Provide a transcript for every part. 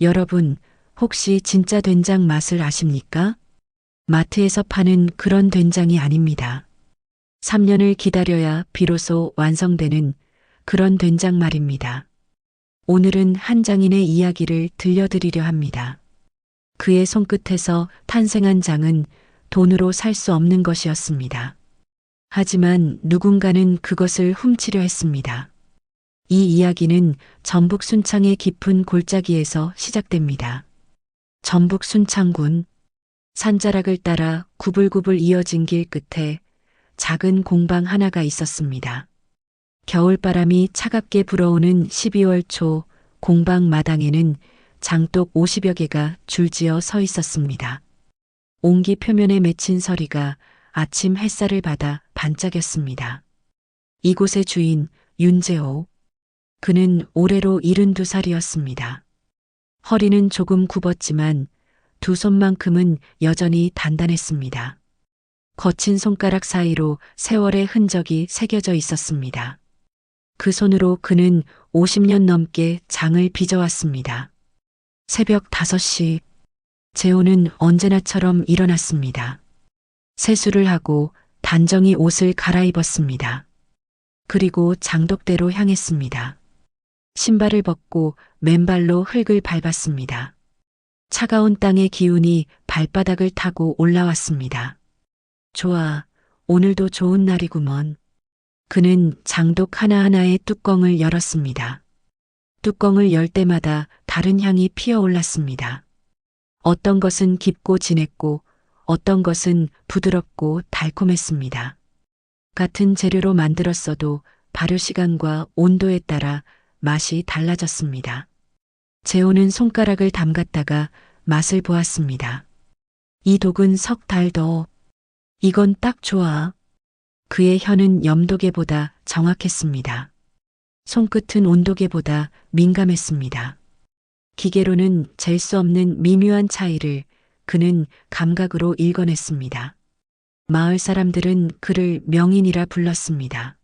여러분, 혹시 진짜 된장 맛을 아십니까? 마트에서 파는 그런 된장이 아닙니다. 3년을 기다려야 비로소 완성되는 그런 된장 말입니다. 오늘은 한 장인의 이야기를 들려드리려 합니다. 그의 손끝에서 탄생한 장은 돈으로 살 수 없는 것이었습니다. 하지만 누군가는 그것을 훔치려 했습니다. 이 이야기는 전북 순창의 깊은 골짜기에서 시작됩니다. 전북 순창군 산자락을 따라 구불구불 이어진 길 끝에 작은 공방 하나가 있었습니다. 겨울바람이 차갑게 불어오는 12월 초 공방 마당에는 장독 50여 개가 줄지어 서 있었습니다. 옹기 표면에 맺힌 서리가 아침 햇살을 받아 반짝였습니다. 이곳의 주인 윤재호. 그는 올해로 72살이었습니다. 허리는 조금 굽었지만 두 손만큼은 여전히 단단했습니다. 거친 손가락 사이로 세월의 흔적이 새겨져 있었습니다. 그 손으로 그는 50년 넘게 장을 빚어왔습니다. 새벽 5시, 재호는 언제나처럼 일어났습니다. 세수를 하고 단정히 옷을 갈아입었습니다. 그리고 장독대로 향했습니다. 신발을 벗고 맨발로 흙을 밟았습니다. 차가운 땅의 기운이 발바닥을 타고 올라왔습니다. 좋아, 오늘도 좋은 날이구먼. 그는 장독 하나하나의 뚜껑을 열었습니다. 뚜껑을 열 때마다 다른 향이 피어올랐습니다. 어떤 것은 깊고 진했고 어떤 것은 부드럽고 달콤했습니다. 같은 재료로 만들었어도 발효 시간과 온도에 따라 맛이 달라졌습니다. 재호는 손가락을 담갔다가 맛을 보았습니다. 이 독은 석 달 더. 이건 딱 좋아. 그의 혀는 염도계보다 정확했습니다. 손끝은 온도계보다 민감했습니다. 기계로는 잴 수 없는 미묘한 차이를 그는 감각으로 읽어냈습니다. 마을 사람들은 그를 명인이라 불렀습니다.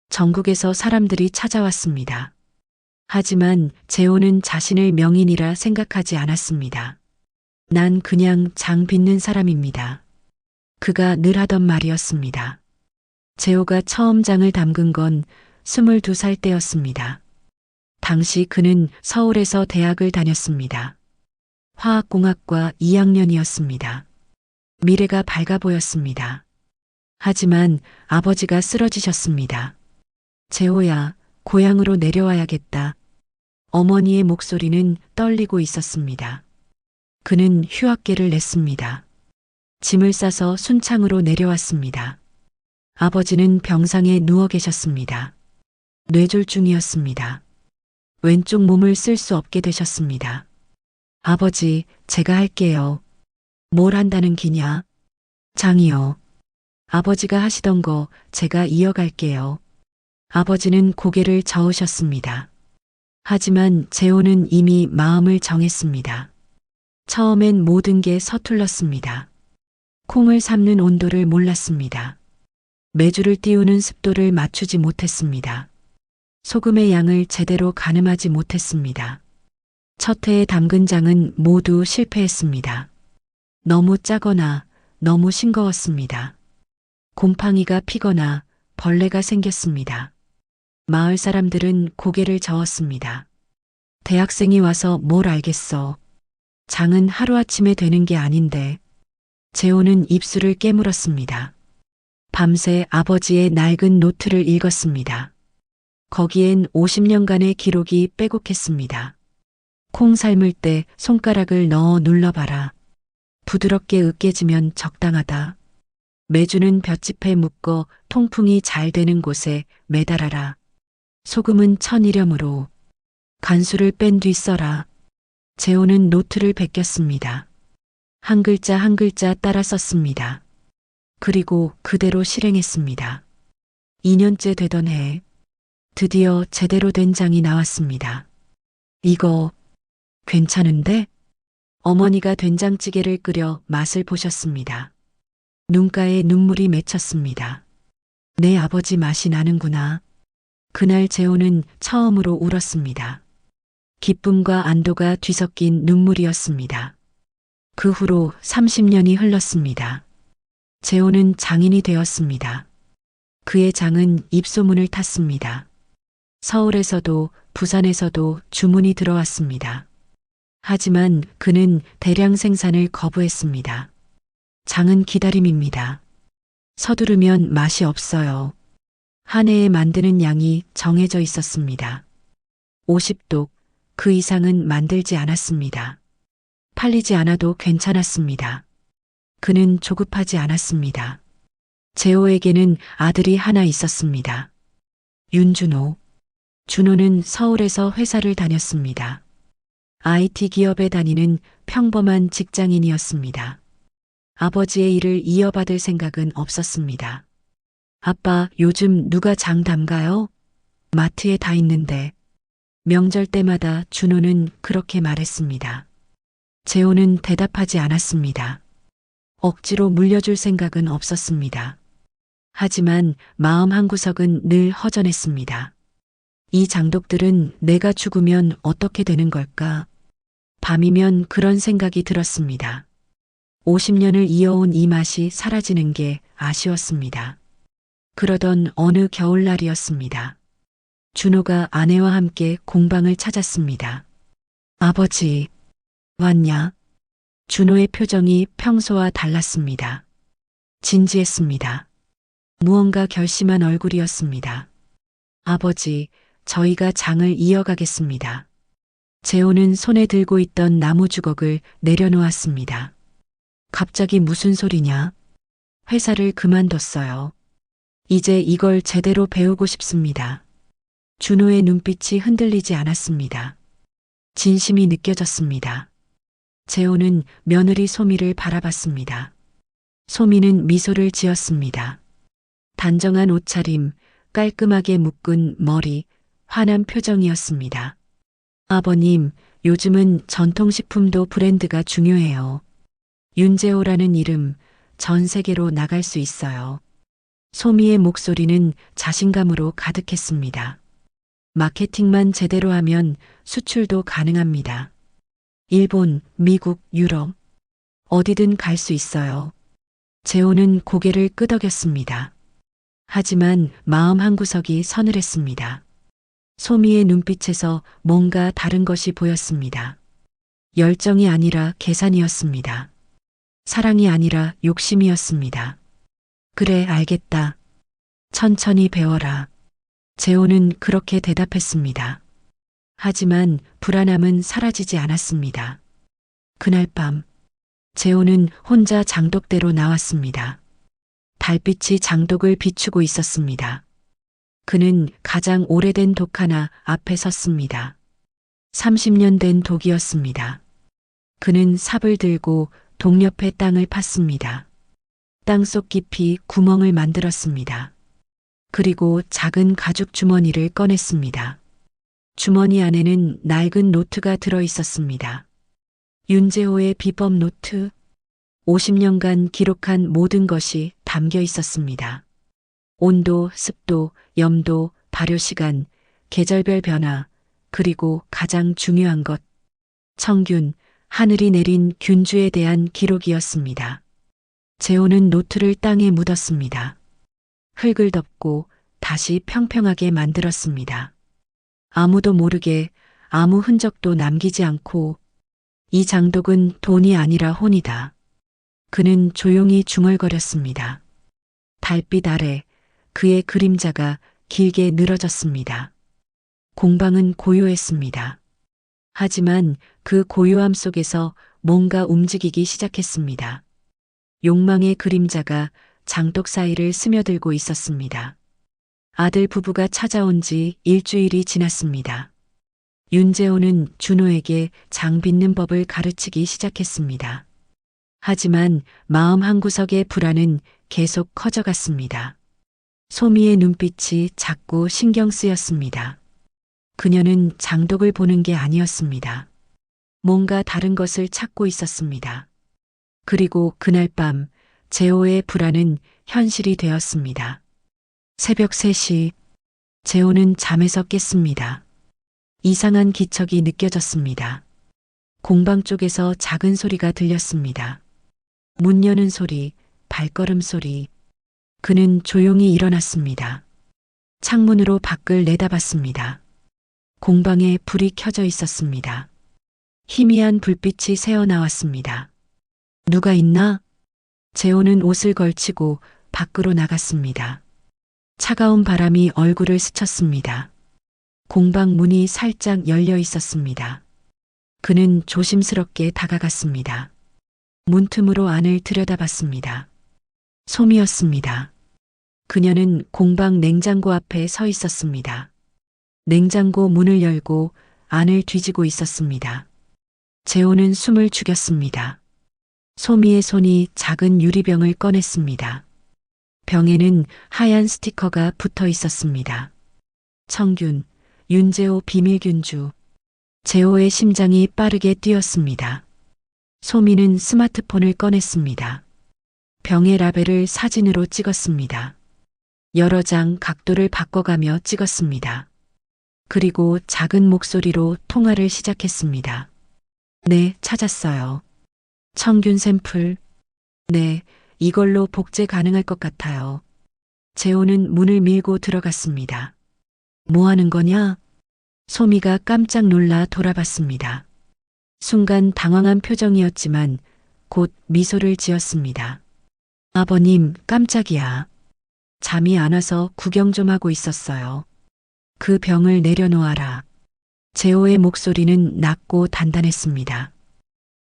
전국에서 사람들이 찾아왔습니다. 하지만 재호는 자신을 명인이라 생각하지 않았습니다. 난 그냥 장 빚는 사람입니다. 그가 늘 하던 말이었습니다. 재호가 처음 장을 담근 건 22살 때였습니다. 당시 그는 서울에서 대학을 다녔습니다. 화학공학과 2학년이었습니다. 미래가 밝아 보였습니다. 하지만 아버지가 쓰러지셨습니다. 재호야, 고향으로 내려와야겠다. 어머니의 목소리는 떨리고 있었습니다. 그는 휴학계를 냈습니다. 짐을 싸서 순창으로 내려왔습니다. 아버지는 병상에 누워 계셨습니다. 뇌졸중이었습니다. 왼쪽 몸을 쓸 수 없게 되셨습니다. 아버지, 제가 할게요. 뭘 한다는 기냐? 장이요. 아버지가 하시던 거 제가 이어갈게요. 아버지는 고개를 저으셨습니다. 하지만 재호는 이미 마음을 정했습니다. 처음엔 모든 게 서툴렀습니다. 콩을 삶는 온도를 몰랐습니다. 메주를 띄우는 습도를 맞추지 못했습니다. 소금의 양을 제대로 가늠하지 못했습니다. 첫 해에 담근 장은 모두 실패했습니다. 너무 짜거나 너무 싱거웠습니다. 곰팡이가 피거나 벌레가 생겼습니다. 마을 사람들은 고개를 저었습니다. 대학생이 와서 뭘 알겠어. 장은 하루아침에 되는 게 아닌데. 재호는 입술을 깨물었습니다. 밤새 아버지의 낡은 노트를 읽었습니다. 거기엔 50년간의 기록이 빼곡했습니다. 콩 삶을 때 손가락을 넣어 눌러봐라. 부드럽게 으깨지면 적당하다. 메주는 볏짚에 묶어 통풍이 잘 되는 곳에 매달아라. 소금은 천일염으로. 간수를 뺀 뒤 써라. 재호는 노트를 베꼈습니다. 한 글자 한 글자 따라 썼습니다. 그리고 그대로 실행했습니다. 2년째 되던 해, 드디어 제대로 된 장이 나왔습니다. 이거 괜찮은데? 어머니가 된장찌개를 끓여 맛을 보셨습니다. 눈가에 눈물이 맺혔습니다. 내 아버지 맛이 나는구나. 그날 재호는 처음으로 울었습니다. 기쁨과 안도가 뒤섞인 눈물이었습니다. 그 후로 30년이 흘렀습니다. 재호는 장인이 되었습니다. 그의 장은 입소문을 탔습니다. 서울에서도 부산에서도 주문이 들어왔습니다. 하지만 그는 대량 생산을 거부했습니다. 장은 기다림입니다. 서두르면 맛이 없어요. 한 해에 만드는 양이 정해져 있었습니다. 50독, 그 이상은 만들지 않았습니다. 팔리지 않아도 괜찮았습니다. 그는 조급하지 않았습니다. 재호에게는 아들이 하나 있었습니다. 윤준호. 준호는 서울에서 회사를 다녔습니다. IT 기업에 다니는 평범한 직장인이었습니다. 아버지의 일을 이어받을 생각은 없었습니다. 아빠, 요즘 누가 장 담가요? 마트에 다 있는데. 명절 때마다 준호는 그렇게 말했습니다. 재호는 대답하지 않았습니다. 억지로 물려줄 생각은 없었습니다. 하지만 마음 한구석은 늘 허전했습니다. 이 장독들은 내가 죽으면 어떻게 되는 걸까? 밤이면 그런 생각이 들었습니다. 50년을 이어온 이 맛이 사라지는 게 아쉬웠습니다. 그러던 어느 겨울날이었습니다. 준호가 아내와 함께 공방을 찾았습니다. 아버지, 왔냐? 준호의 표정이 평소와 달랐습니다. 진지했습니다. 무언가 결심한 얼굴이었습니다. 아버지, 저희가 장을 이어가겠습니다. 재호는 손에 들고 있던 나무 주걱을 내려놓았습니다. 갑자기 무슨 소리냐? 회사를 그만뒀어요. 이제 이걸 제대로 배우고 싶습니다. 준호의 눈빛이 흔들리지 않았습니다. 진심이 느껴졌습니다. 재호는 며느리 소미를 바라봤습니다. 소미는 미소를 지었습니다. 단정한 옷차림, 깔끔하게 묶은 머리, 환한 표정이었습니다. 아버님, 요즘은 전통식품도 브랜드가 중요해요. 윤재호라는 이름 전 세계로 나갈 수 있어요. 소미의 목소리는 자신감으로 가득했습니다. 마케팅만 제대로 하면 수출도 가능합니다. 일본, 미국, 유럽, 어디든 갈 수 있어요. 재호는 고개를 끄덕였습니다. 하지만 마음 한구석이 서늘했습니다. 소미의 눈빛에서 뭔가 다른 것이 보였습니다. 열정이 아니라 계산이었습니다. 사랑이 아니라 욕심이었습니다. 그래, 알겠다. 천천히 배워라. 재호는 그렇게 대답했습니다. 하지만 불안함은 사라지지 않았습니다. 그날 밤, 재호는 혼자 장독대로 나왔습니다. 달빛이 장독을 비추고 있었습니다. 그는 가장 오래된 독 하나 앞에 섰습니다. 30년 된 독이었습니다. 그는 삽을 들고 독 옆에 땅을 팠습니다. 땅속 깊이 구멍을 만들었습니다. 그리고 작은 가죽 주머니를 꺼냈습니다. 주머니 안에는 낡은 노트가 들어 있었습니다. 윤재호의 비법 노트. 50년간 기록한 모든 것이 담겨 있었습니다. 온도, 습도, 염도, 발효 시간, 계절별 변화, 그리고 가장 중요한 것, 청균, 하늘이 내린 균주에 대한 기록이었습니다. 재호는 노트를 땅에 묻었습니다. 흙을 덮고 다시 평평하게 만들었습니다. 아무도 모르게 아무 흔적도 남기지 않고 이 장독은 돈이 아니라 혼이다. 그는 조용히 중얼거렸습니다. 달빛 아래 그의 그림자가 길게 늘어졌습니다. 공방은 고요했습니다. 하지만 그 고요함 속에서 뭔가 움직이기 시작했습니다. 욕망의 그림자가 장독 사이를 스며들고 있었습니다. 아들 부부가 찾아온 지 일주일이 지났습니다. 윤재호는 준호에게 장 빚는 법을 가르치기 시작했습니다. 하지만 마음 한구석의 불안은 계속 커져갔습니다. 소미의 눈빛이 자꾸 신경 쓰였습니다. 그녀는 장독을 보는 게 아니었습니다. 뭔가 다른 것을 찾고 있었습니다. 그리고 그날 밤 재호의 불안은 현실이 되었습니다. 새벽 3시, 재호는 잠에서 깼습니다. 이상한 기척이 느껴졌습니다. 공방 쪽에서 작은 소리가 들렸습니다. 문 여는 소리, 발걸음 소리. 그는 조용히 일어났습니다. 창문으로 밖을 내다봤습니다. 공방에 불이 켜져 있었습니다. 희미한 불빛이 새어나왔습니다. 누가 있나? 재호는 옷을 걸치고 밖으로 나갔습니다. 차가운 바람이 얼굴을 스쳤습니다. 공방 문이 살짝 열려 있었습니다. 그는 조심스럽게 다가갔습니다. 문틈으로 안을 들여다봤습니다. 솜이었습니다. 그녀는 공방 냉장고 앞에 서 있었습니다. 냉장고 문을 열고 안을 뒤지고 있었습니다. 재호는 숨을 죽였습니다. 솜이의 손이 작은 유리병을 꺼냈습니다. 병에는 하얀 스티커가 붙어 있었습니다. 청균, 윤재호 비밀균주. 재호의 심장이 빠르게 뛰었습니다. 솜이는 스마트폰을 꺼냈습니다. 병의 라벨을 사진으로 찍었습니다. 여러 장 각도를 바꿔가며 찍었습니다. 그리고 작은 목소리로 통화를 시작했습니다. 네, 찾았어요. 청균 샘플. 네, 이걸로 복제 가능할 것 같아요. 재호는 문을 밀고 들어갔습니다. 뭐 하는 거냐? 솜이가 깜짝 놀라 돌아봤습니다. 순간 당황한 표정이었지만 곧 미소를 지었습니다. 아버님, 깜짝이야. 잠이 안 와서 구경 좀 하고 있었어요. 그 병을 내려놓아라. 재호의 목소리는 낮고 단단했습니다.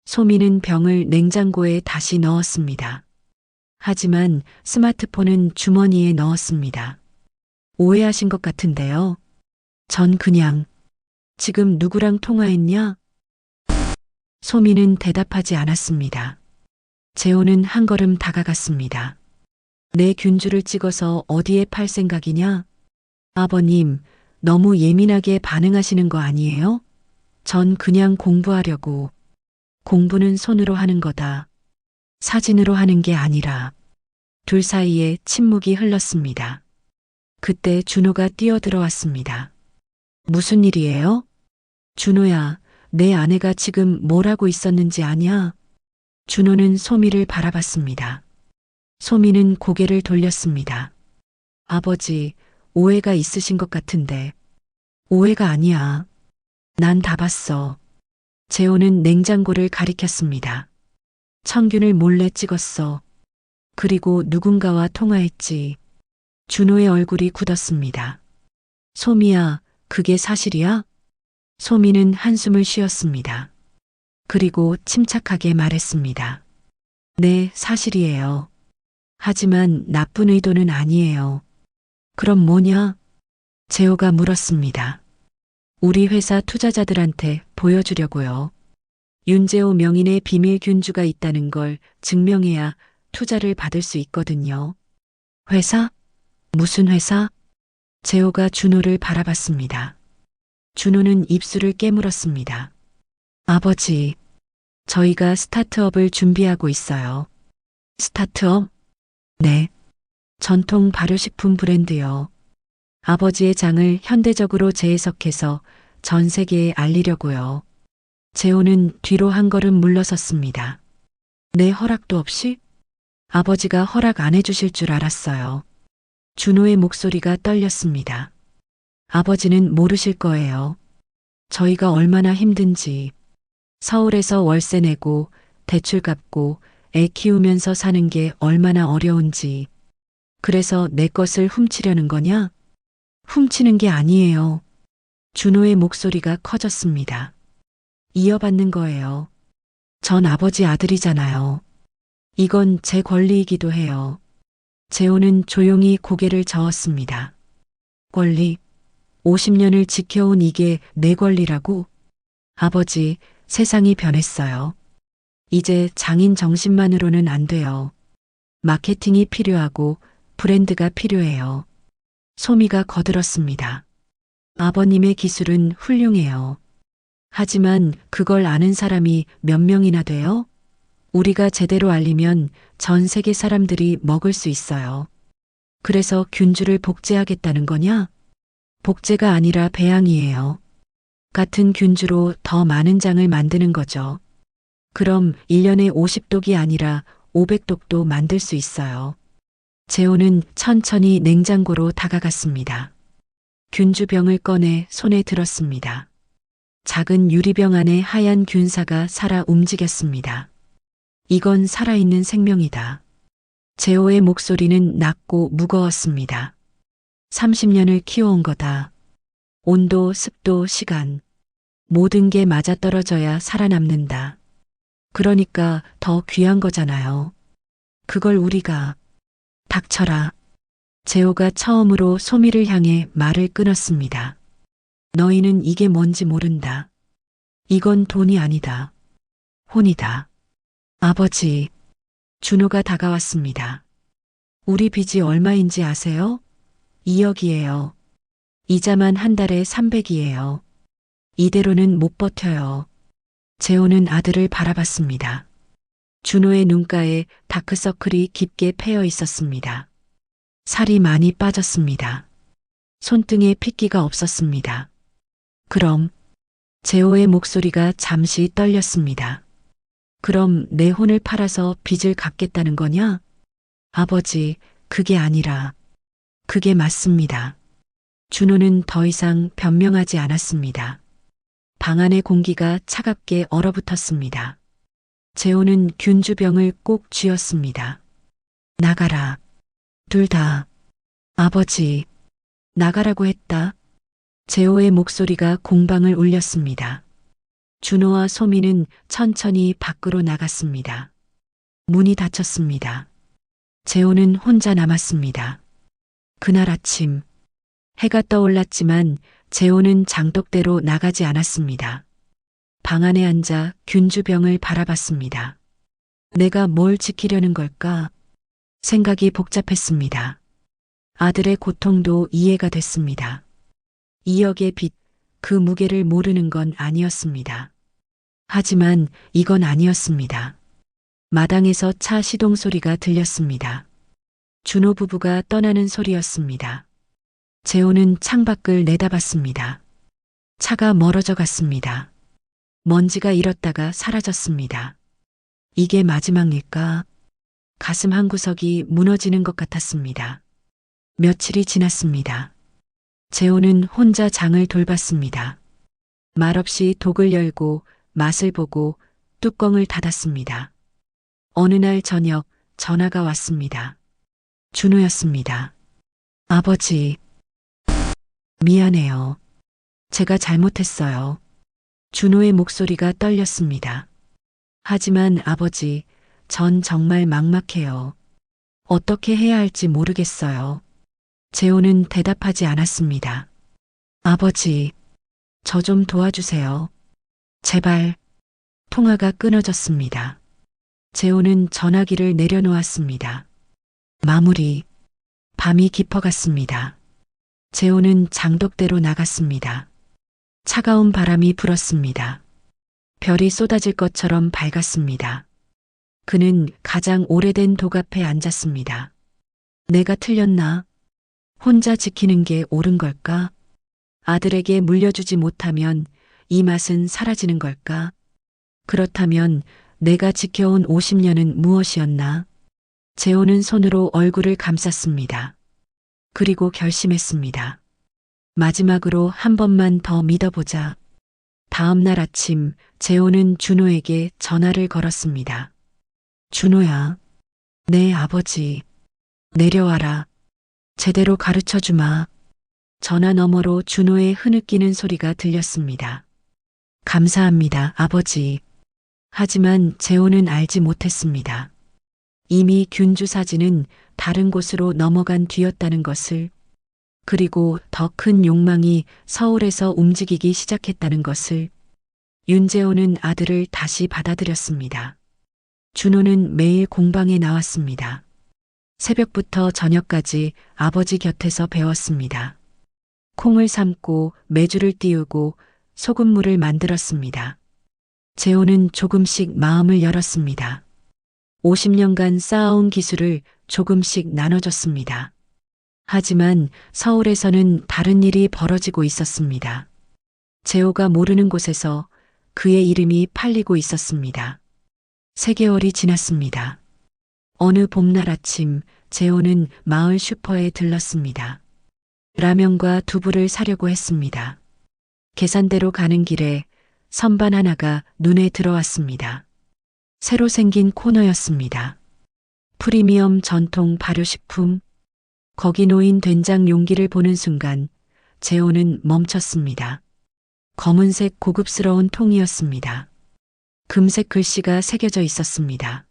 솜이는 병을 냉장고에 다시 넣었습니다. 하지만 스마트폰은 주머니에 넣었습니다. 오해하신 것 같은데요. 전 그냥 지금 누구랑 통화했냐? 솜이는 대답하지 않았습니다. 재호는 한 걸음 다가갔습니다. 내 균주를 찍어서 어디에 팔 생각이냐? 아버님, 너무 예민하게 반응하시는 거 아니에요? 전 그냥 공부하려고. 공부는 손으로 하는 거다. 사진으로 하는 게 아니라. 둘 사이에 침묵이 흘렀습니다. 그때 준호가 뛰어들어왔습니다. 무슨 일이에요? 준호야, 내 아내가 지금 뭘 하고 있었는지 아냐? 준호는 솜이를 바라봤습니다. 솜이는 고개를 돌렸습니다. 아버지, 오해가 있으신 것 같은데. 오해가 아니야. 난 다 봤어. 재호는 냉장고를 가리켰습니다. 청균을 몰래 찍었어. 그리고 누군가와 통화했지. 준호의 얼굴이 굳었습니다. 솜이야, 그게 사실이야? 솜이는 한숨을 쉬었습니다. 그리고 침착하게 말했습니다. 네, 사실이에요. 하지만 나쁜 의도는 아니에요. 그럼 뭐냐? 재호가 물었습니다. 우리 회사 투자자들한테 보여주려고요. 윤재호 명인의 비밀 균주가 있다는 걸 증명해야 투자를 받을 수 있거든요. 회사? 무슨 회사? 재호가 준호를 바라봤습니다. 준호는 입술을 깨물었습니다. 아버지, 저희가 스타트업을 준비하고 있어요. 스타트업? 네. 전통 발효식품 브랜드요. 아버지의 장을 현대적으로 재해석해서 전 세계에 알리려고요. 재호는 뒤로 한 걸음 물러섰습니다. 내 허락도 없이? 아버지가 허락 안 해주실 줄 알았어요. 준호의 목소리가 떨렸습니다. 아버지는 모르실 거예요. 저희가 얼마나 힘든지. 서울에서 월세 내고 대출 갚고 애 키우면서 사는 게 얼마나 어려운지. 그래서 내 것을 훔치려는 거냐? 훔치는 게 아니에요. 준호의 목소리가 커졌습니다. 이어받는 거예요. 전 아버지 아들이잖아요. 이건 제 권리이기도 해요. 재호는 조용히 고개를 저었습니다. 권리? 50년을 지켜온 이게 내 권리라고? 아버지, 세상이 변했어요. 이제 장인 정신만으로는 안 돼요. 마케팅이 필요하고 브랜드가 필요해요. 솜이가 거들었습니다. 아버님의 기술은 훌륭해요. 하지만 그걸 아는 사람이 몇 명이나 돼요? 우리가 제대로 알리면 전 세계 사람들이 먹을 수 있어요. 그래서 균주를 복제하겠다는 거냐? 복제가 아니라 배양이에요. 같은 균주로 더 많은 장을 만드는 거죠. 그럼 1년에 50독이 아니라 500독도 만들 수 있어요. 재호는 천천히 냉장고로 다가갔습니다. 균주병을 꺼내 손에 들었습니다. 작은 유리병 안에 하얀 균사가 살아 움직였습니다. 이건 살아있는 생명이다. 재호의 목소리는 낮고 무거웠습니다. 30년을 키워온 거다. 온도, 습도, 시간. 모든 게 맞아떨어져야 살아남는다. 그러니까 더 귀한 거잖아요. 그걸 우리가. 닥쳐라. 재호가 처음으로 소미를 향해 말을 끊었습니다. 너희는 이게 뭔지 모른다. 이건 돈이 아니다. 혼이다. 아버지. 준호가 다가왔습니다. 우리 빚이 얼마인지 아세요? 2억이에요. 이자만 한 달에 300이에요. 이대로는 못 버텨요. 재호는 아들을 바라봤습니다. 준호의 눈가에 다크서클이 깊게 패여 있었습니다. 살이 많이 빠졌습니다. 손등에 핏기가 없었습니다. 그럼 재호의 목소리가 잠시 떨렸습니다. 그럼 내 혼을 팔아서 빚을 갚겠다는 거냐? 아버지, 그게 아니라. 그게 맞습니다. 준호는 더 이상 변명하지 않았습니다. 방 안의 공기가 차갑게 얼어붙었습니다. 재호는 균주병을 꼭 쥐었습니다. 나가라. 둘 다. 아버지. 나가라고 했다. 재호의 목소리가 공방을 울렸습니다. 준호와 소미는 천천히 밖으로 나갔습니다. 문이 닫혔습니다. 재호는 혼자 남았습니다. 그날 아침 해가 떠올랐지만 재호는 장독대로 나가지 않았습니다. 방 안에 앉아 균주병을 바라봤습니다. 내가 뭘 지키려는 걸까? 생각이 복잡했습니다. 아들의 고통도 이해가 됐습니다. 2억의 빚, 그 무게를 모르는 건 아니었습니다. 하지만 이건 아니었습니다. 마당에서 차 시동 소리가 들렸습니다. 준호 부부가 떠나는 소리였습니다. 재호는 창밖을 내다봤습니다. 차가 멀어져 갔습니다. 먼지가 일었다가 사라졌습니다. 이게 마지막일까? 가슴 한구석이 무너지는 것 같았습니다. 며칠이 지났습니다. 재호는 혼자 장을 돌봤습니다. 말없이 독을 열고 맛을 보고 뚜껑을 닫았습니다. 어느 날 저녁 전화가 왔습니다. 준호였습니다. 아버지. 미안해요. 제가 잘못했어요. 준호의 목소리가 떨렸습니다. 하지만 아버지, 전 정말 막막해요. 어떻게 해야 할지 모르겠어요. 재호는 대답하지 않았습니다. 아버지, 저 좀 도와주세요. 제발. 통화가 끊어졌습니다. 재호는 전화기를 내려놓았습니다. 마무리. 밤이 깊어갔습니다. 재호는 장독대로 나갔습니다. 차가운 바람이 불었습니다. 별이 쏟아질 것처럼 밝았습니다. 그는 가장 오래된 독 앞에 앉았습니다. 내가 틀렸나? 혼자 지키는 게 옳은 걸까? 아들에게 물려주지 못하면 이 맛은 사라지는 걸까? 그렇다면 내가 지켜온 50년은 무엇이었나? 재호는 손으로 얼굴을 감쌌습니다. 그리고 결심했습니다. 마지막으로 한 번만 더 믿어보자. 다음 날 아침 재호는 준호에게 전화를 걸었습니다. 준호야. 네, 아버지. 내려와라. 제대로 가르쳐 주마. 전화 너머로 준호의 흐느끼는 소리가 들렸습니다. 감사합니다, 아버지. 하지만 재호는 알지 못했습니다. 이미 균주 사진은 다른 곳으로 넘어간 뒤였다는 것을, 그리고 더 큰 욕망이 서울에서 움직이기 시작했다는 것을. 윤재호는 아들을 다시 받아들였습니다. 준호는 매일 공방에 나왔습니다. 새벽부터 저녁까지 아버지 곁에서 배웠습니다. 콩을 삶고 메주를 띄우고 소금물을 만들었습니다. 재호는 조금씩 마음을 열었습니다. 50년간 쌓아온 기술을 조금씩 나눠줬습니다. 하지만 서울에서는 다른 일이 벌어지고 있었습니다. 재호가 모르는 곳에서 그의 이름이 팔리고 있었습니다. 3개월이 지났습니다. 어느 봄날 아침 재호는 마을 슈퍼에 들렀습니다. 라면과 두부를 사려고 했습니다. 계산대로 가는 길에 선반 하나가 눈에 들어왔습니다. 새로 생긴 코너였습니다. 프리미엄 전통 발효식품. 거기 놓인 된장 용기를 보는 순간 재호는 멈췄습니다. 검은색 고급스러운 통이었습니다. 금색 글씨가 새겨져 있었습니다.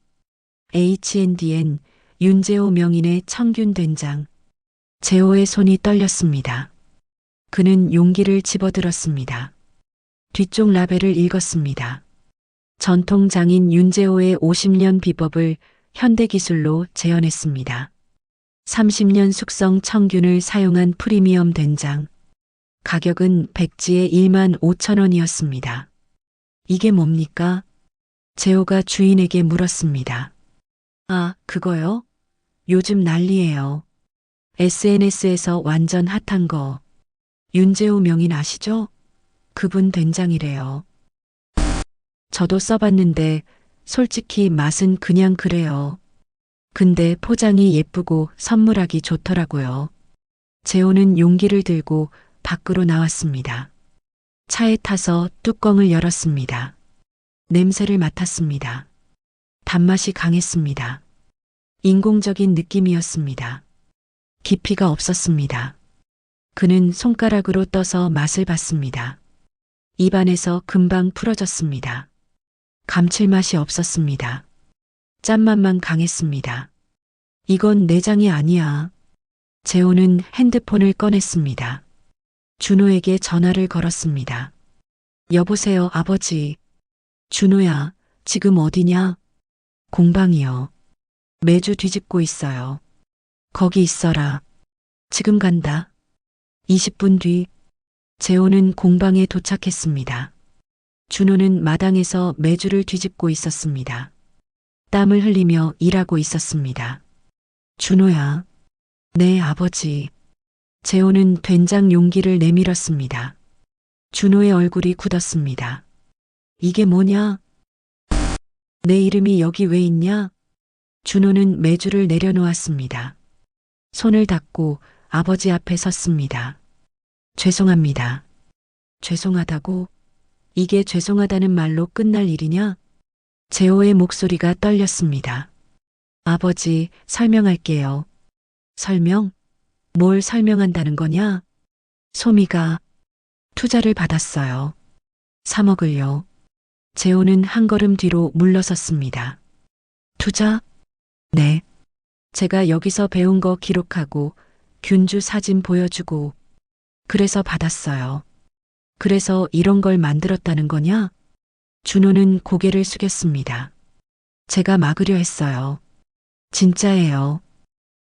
H&N 윤재호 명인의 청균 된장. 재호의 손이 떨렸습니다. 그는 용기를 집어들었습니다. 뒤쪽 라벨을 읽었습니다. 전통 장인 윤재호의 50년 비법을 현대기술로 재현했습니다. 30년 숙성 청균을 사용한 프리미엄 된장. 가격은 백지에 15,000원이었습니다. 이게 뭡니까? 재호가 주인에게 물었습니다. 아, 그거요? 요즘 난리예요. SNS에서 완전 핫한 거. 윤재호 명인 아시죠? 그분 된장이래요. 저도 써봤는데 솔직히 맛은 그냥 그래요. 근데 포장이 예쁘고 선물하기 좋더라고요. 재호는 용기를 들고 밖으로 나왔습니다. 차에 타서 뚜껑을 열었습니다. 냄새를 맡았습니다. 단맛이 강했습니다. 인공적인 느낌이었습니다. 깊이가 없었습니다. 그는 손가락으로 떠서 맛을 봤습니다. 입안에서 금방 풀어졌습니다. 감칠맛이 없었습니다. 짠맛만 강했습니다. 이건 내장이 아니야. 재호는 핸드폰을 꺼냈습니다. 준호에게 전화를 걸었습니다. 여보세요, 아버지. 준호야, 지금 어디냐? 공방이요. 매주 뒤집고 있어요. 거기 있어라. 지금 간다. 20분 뒤 재호는 공방에 도착했습니다. 준호는 마당에서 매주를 뒤집고 있었습니다. 땀을 흘리며 일하고 있었습니다. 준호야. 네, 아버지. 재호는 된장 용기를 내밀었습니다. 준호의 얼굴이 굳었습니다. 이게 뭐냐? 내 이름이 여기 왜 있냐? 준호는 매주를 내려놓았습니다. 손을 닫고 아버지 앞에 섰습니다. 죄송합니다. 죄송하다고? 이게 죄송하다는 말로 끝날 일이냐? 재호의 목소리가 떨렸습니다. 아버지, 설명할게요. 설명? 뭘 설명한다는 거냐? 소미가 투자를 받았어요. 3억을요. 재호는 한 걸음 뒤로 물러섰습니다. 투자? 네. 제가 여기서 배운 거 기록하고 균주 사진 보여주고 그래서 받았어요. 그래서 이런 걸 만들었다는 거냐? 준호는 고개를 숙였습니다. 제가 막으려 했어요. 진짜예요.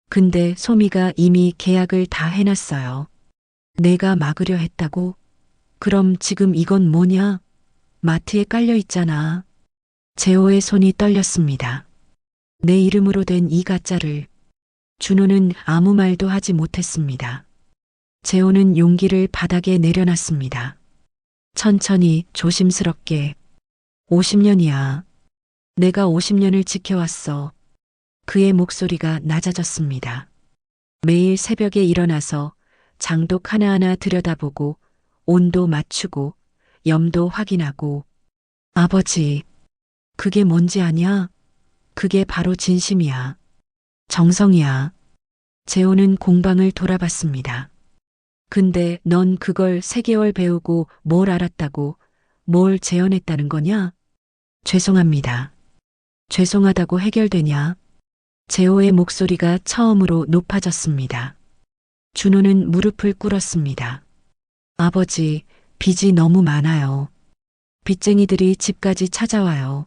근데 소미가 이미 계약을 다 해놨어요. 내가 막으려 했다고? 그럼 지금 이건 뭐냐? 마트에 깔려 있잖아. 재호의 손이 떨렸습니다. 내 이름으로 된 이 가짜를. 준호는 아무 말도 하지 못했습니다. 재호는 용기를 바닥에 내려놨습니다. 천천히 조심스럽게. 50년이야. 내가 50년을 지켜왔어. 그의 목소리가 낮아졌습니다. 매일 새벽에 일어나서 장독 하나하나 들여다보고 온도 맞추고 염도 확인하고. 아버지, 그게 뭔지 아냐? 그게 바로 진심이야. 정성이야. 재호는 공방을 돌아봤습니다. 근데 넌 그걸 3개월 배우고 뭘 알았다고, 뭘 재현했다는 거냐? 죄송합니다. 죄송하다고 해결되냐? 재호의 목소리가 처음으로 높아졌습니다. 준호는 무릎을 꿇었습니다. 아버지, 빚이 너무 많아요. 빚쟁이들이 집까지 찾아와요.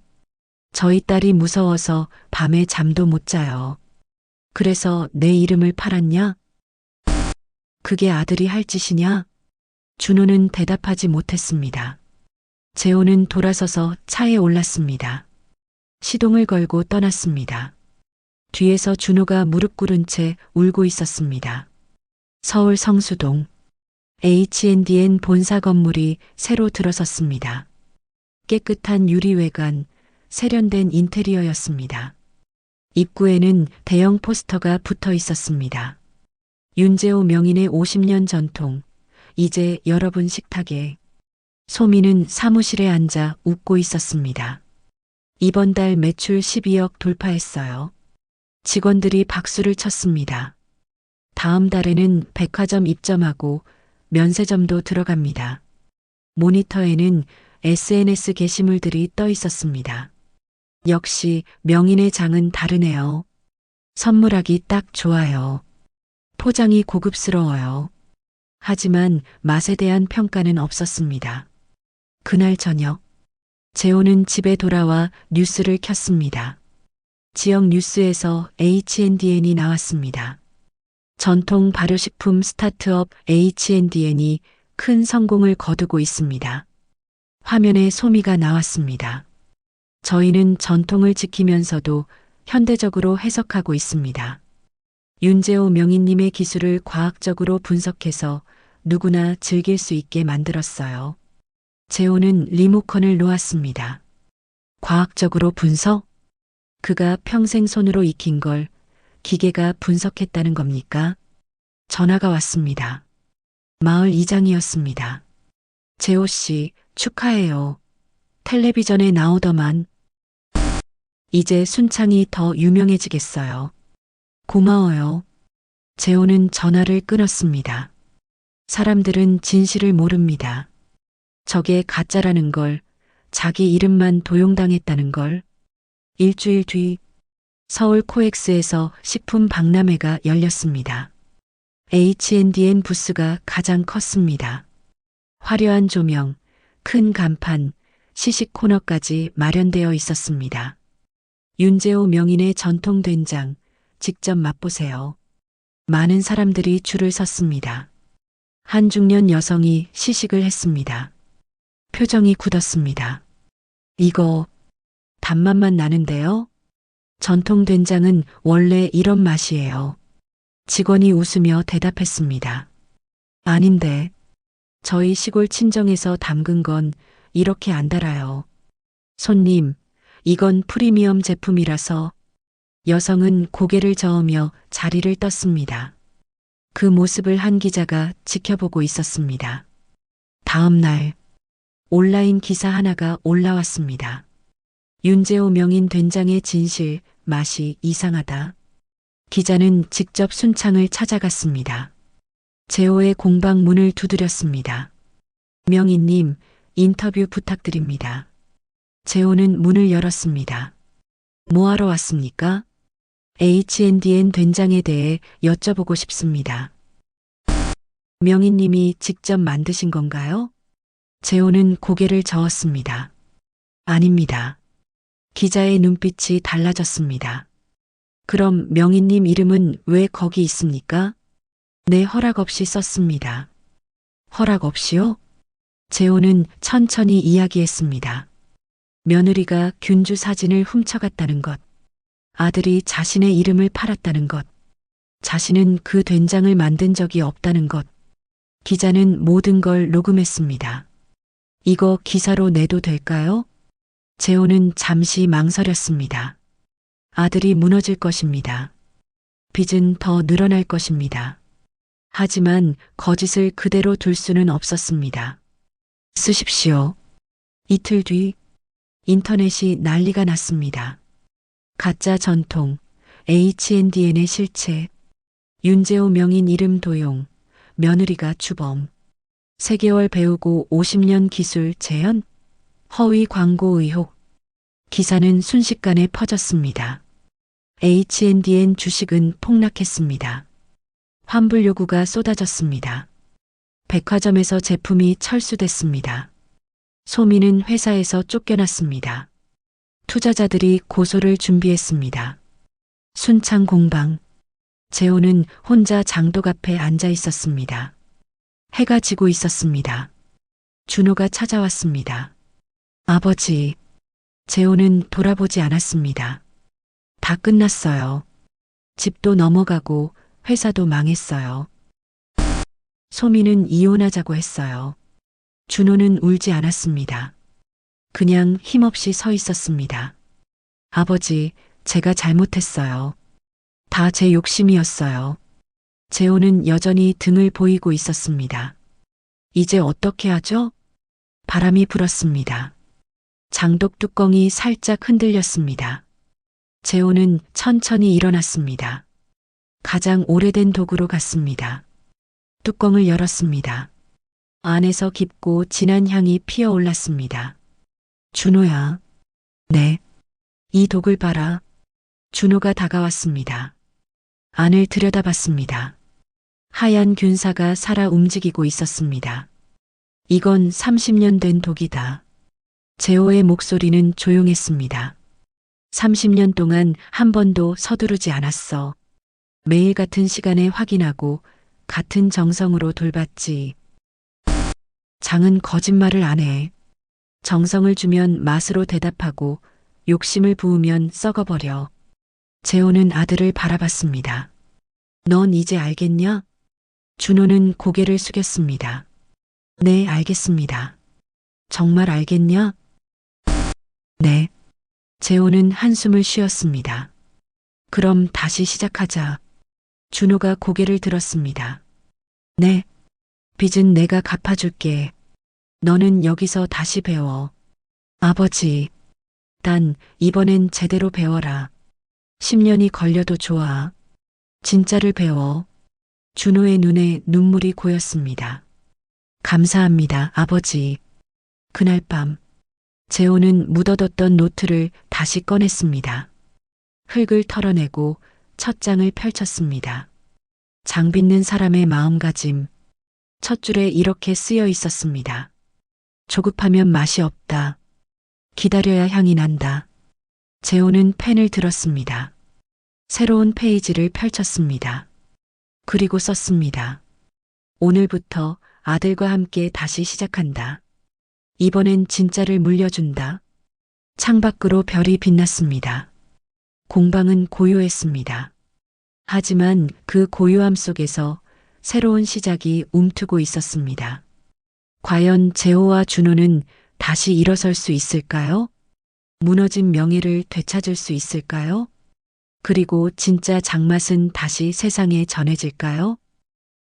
저희 딸이 무서워서 밤에 잠도 못 자요. 그래서 내 이름을 팔았냐? 그게 아들이 할 짓이냐? 준호는 대답하지 못했습니다. 재호는 돌아서서 차에 올랐습니다. 시동을 걸고 떠났습니다. 뒤에서 준호가 무릎 꿇은 채 울고 있었습니다. 서울 성수동. H&N 본사 건물이 새로 들어섰습니다. 깨끗한 유리 외관, 세련된 인테리어였습니다. 입구에는 대형 포스터가 붙어 있었습니다. 윤재호 명인의 50년 전통, 이제 여러분 식탁에. 소미는 사무실에 앉아 웃고 있었습니다. 이번 달 매출 12억 돌파했어요. 직원들이 박수를 쳤습니다. 다음 달에는 백화점 입점하고 면세점도 들어갑니다. 모니터에는 SNS 게시물들이 떠 있었습니다. 역시 명인의 장은 다르네요. 선물하기 딱 좋아요. 포장이 고급스러워요. 하지만 맛에 대한 평가는 없었습니다. 그날 저녁, 재호는 집에 돌아와 뉴스를 켰습니다. 지역 뉴스에서 H&N이 나왔습니다. 전통 발효식품 스타트업 H&N이 큰 성공을 거두고 있습니다. 화면에 소미가 나왔습니다. 저희는 전통을 지키면서도 현대적으로 해석하고 있습니다. 윤재호 명인님의 기술을 과학적으로 분석해서 누구나 즐길 수 있게 만들었어요. 재호는 리모컨을 놓았습니다. 과학적으로 분석? 그가 평생 손으로 익힌 걸 기계가 분석했다는 겁니까? 전화가 왔습니다. 마을 이장이었습니다. 재호 씨, 축하해요. 텔레비전에 나오더만. 이제 순창이 더 유명해지겠어요. 고마워요. 재호는 전화를 끊었습니다. 사람들은 진실을 모릅니다. 저게 가짜라는 걸, 자기 이름만 도용당했다는 걸. 일주일 뒤 서울 코엑스에서 식품 박람회가 열렸습니다. H&N 부스가 가장 컸습니다. 화려한 조명, 큰 간판, 시식 코너까지 마련되어 있었습니다. 윤재호 명인의 전통 된장, 직접 맛보세요. 많은 사람들이 줄을 섰습니다. 한 중년 여성이 시식을 했습니다. 표정이 굳었습니다. 이거 단맛만 나는데요? 전통 된장은 원래 이런 맛이에요. 직원이 웃으며 대답했습니다. 아닌데, 저희 시골 친정에서 담근 건 이렇게 안 달아요. 손님, 이건 프리미엄 제품이라서. 여성은 고개를 저으며 자리를 떴습니다. 그 모습을 한 기자가 지켜보고 있었습니다. 다음 날, 온라인 기사 하나가 올라왔습니다. 윤재호 명인 된장의 진실, 맛이 이상하다. 기자는 직접 순창을 찾아갔습니다. 재호의 공방 문을 두드렸습니다. 명인님, 인터뷰 부탁드립니다. 재호는 문을 열었습니다. 뭐하러 왔습니까? H&N 된장에 대해 여쭤보고 싶습니다. 명인님이 직접 만드신 건가요? 재호는 고개를 저었습니다. 아닙니다. 기자의 눈빛이 달라졌습니다. 그럼 명인님 이름은 왜 거기 있습니까? 내 허락 없이 썼습니다. 허락 없이요? 재호는 천천히 이야기했습니다. 며느리가 균주 사진을 훔쳐갔다는 것, 아들이 자신의 이름을 팔았다는 것, 자신은 그 된장을 만든 적이 없다는 것. 기자는 모든 걸 녹음했습니다. 이거 기사로 내도 될까요? 재호는 잠시 망설였습니다. 아들이 무너질 것입니다. 빚은 더 늘어날 것입니다. 하지만 거짓을 그대로 둘 수는 없었습니다. 쓰십시오. 이틀 뒤 인터넷이 난리가 났습니다. 가짜 전통, H&N의 실체, 윤재호 명인 이름 도용, 며느리가 주범, 3개월 배우고 50년 기술 재현, 허위 광고 의혹. 기사는 순식간에 퍼졌습니다. H&N 주식은 폭락했습니다. 환불 요구가 쏟아졌습니다. 백화점에서 제품이 철수됐습니다. 소미는 회사에서 쫓겨났습니다. 투자자들이 고소를 준비했습니다. 순창 공방. 재호는 혼자 장독 앞에 앉아 있었습니다. 해가 지고 있었습니다. 준호가 찾아왔습니다. 아버지. 재호는 돌아보지 않았습니다. 다 끝났어요. 집도 넘어가고 회사도 망했어요. 소미는 이혼하자고 했어요. 준호는 울지 않았습니다. 그냥 힘없이 서 있었습니다. 아버지, 제가 잘못했어요. 다 제 욕심이었어요. 재호는 여전히 등을 보이고 있었습니다. 이제 어떻게 하죠? 바람이 불었습니다. 장독 뚜껑이 살짝 흔들렸습니다. 재호는 천천히 일어났습니다. 가장 오래된 도구로 갔습니다. 뚜껑을 열었습니다. 안에서 깊고 진한 향이 피어올랐습니다. 준호야. 네. 이 독을 봐라. 준호가 다가왔습니다. 안을 들여다봤습니다. 하얀 균사가 살아 움직이고 있었습니다. 이건 30년 된 독이다. 재호의 목소리는 조용했습니다. 30년 동안 한 번도 서두르지 않았어. 매일 같은 시간에 확인하고 같은 정성으로 돌봤지. 장은 거짓말을 안 해. 정성을 주면 맛으로 대답하고 욕심을 부으면 썩어버려. 재호는 아들을 바라봤습니다. 넌 이제 알겠냐? 준호는 고개를 숙였습니다. 네, 알겠습니다. 정말 알겠냐? 네. 재호는 한숨을 쉬었습니다. 그럼 다시 시작하자. 준호가 고개를 들었습니다. 네. 빚은 내가 갚아줄게. 너는 여기서 다시 배워. 아버지. 단, 이번엔 제대로 배워라. 10년이 걸려도 좋아. 진짜를 배워. 준호의 눈에 눈물이 고였습니다. 감사합니다, 아버지. 그날 밤, 재호는 묻어뒀던 노트를 다시 꺼냈습니다. 흙을 털어내고 첫 장을 펼쳤습니다. 장 빚는 사람의 마음가짐. 첫 줄에 이렇게 쓰여 있었습니다. 조급하면 맛이 없다. 기다려야 향이 난다. 재호는 펜을 들었습니다. 새로운 페이지를 펼쳤습니다. 그리고 썼습니다. 오늘부터 아들과 함께 다시 시작한다. 이번엔 진짜를 물려준다. 창밖으로 별이 빛났습니다. 공방은 고요했습니다. 하지만 그 고요함 속에서 새로운 시작이 움트고 있었습니다. 과연 재호와 준호는 다시 일어설 수 있을까요? 무너진 명예를 되찾을 수 있을까요? 그리고 진짜 장맛은 다시 세상에 전해질까요?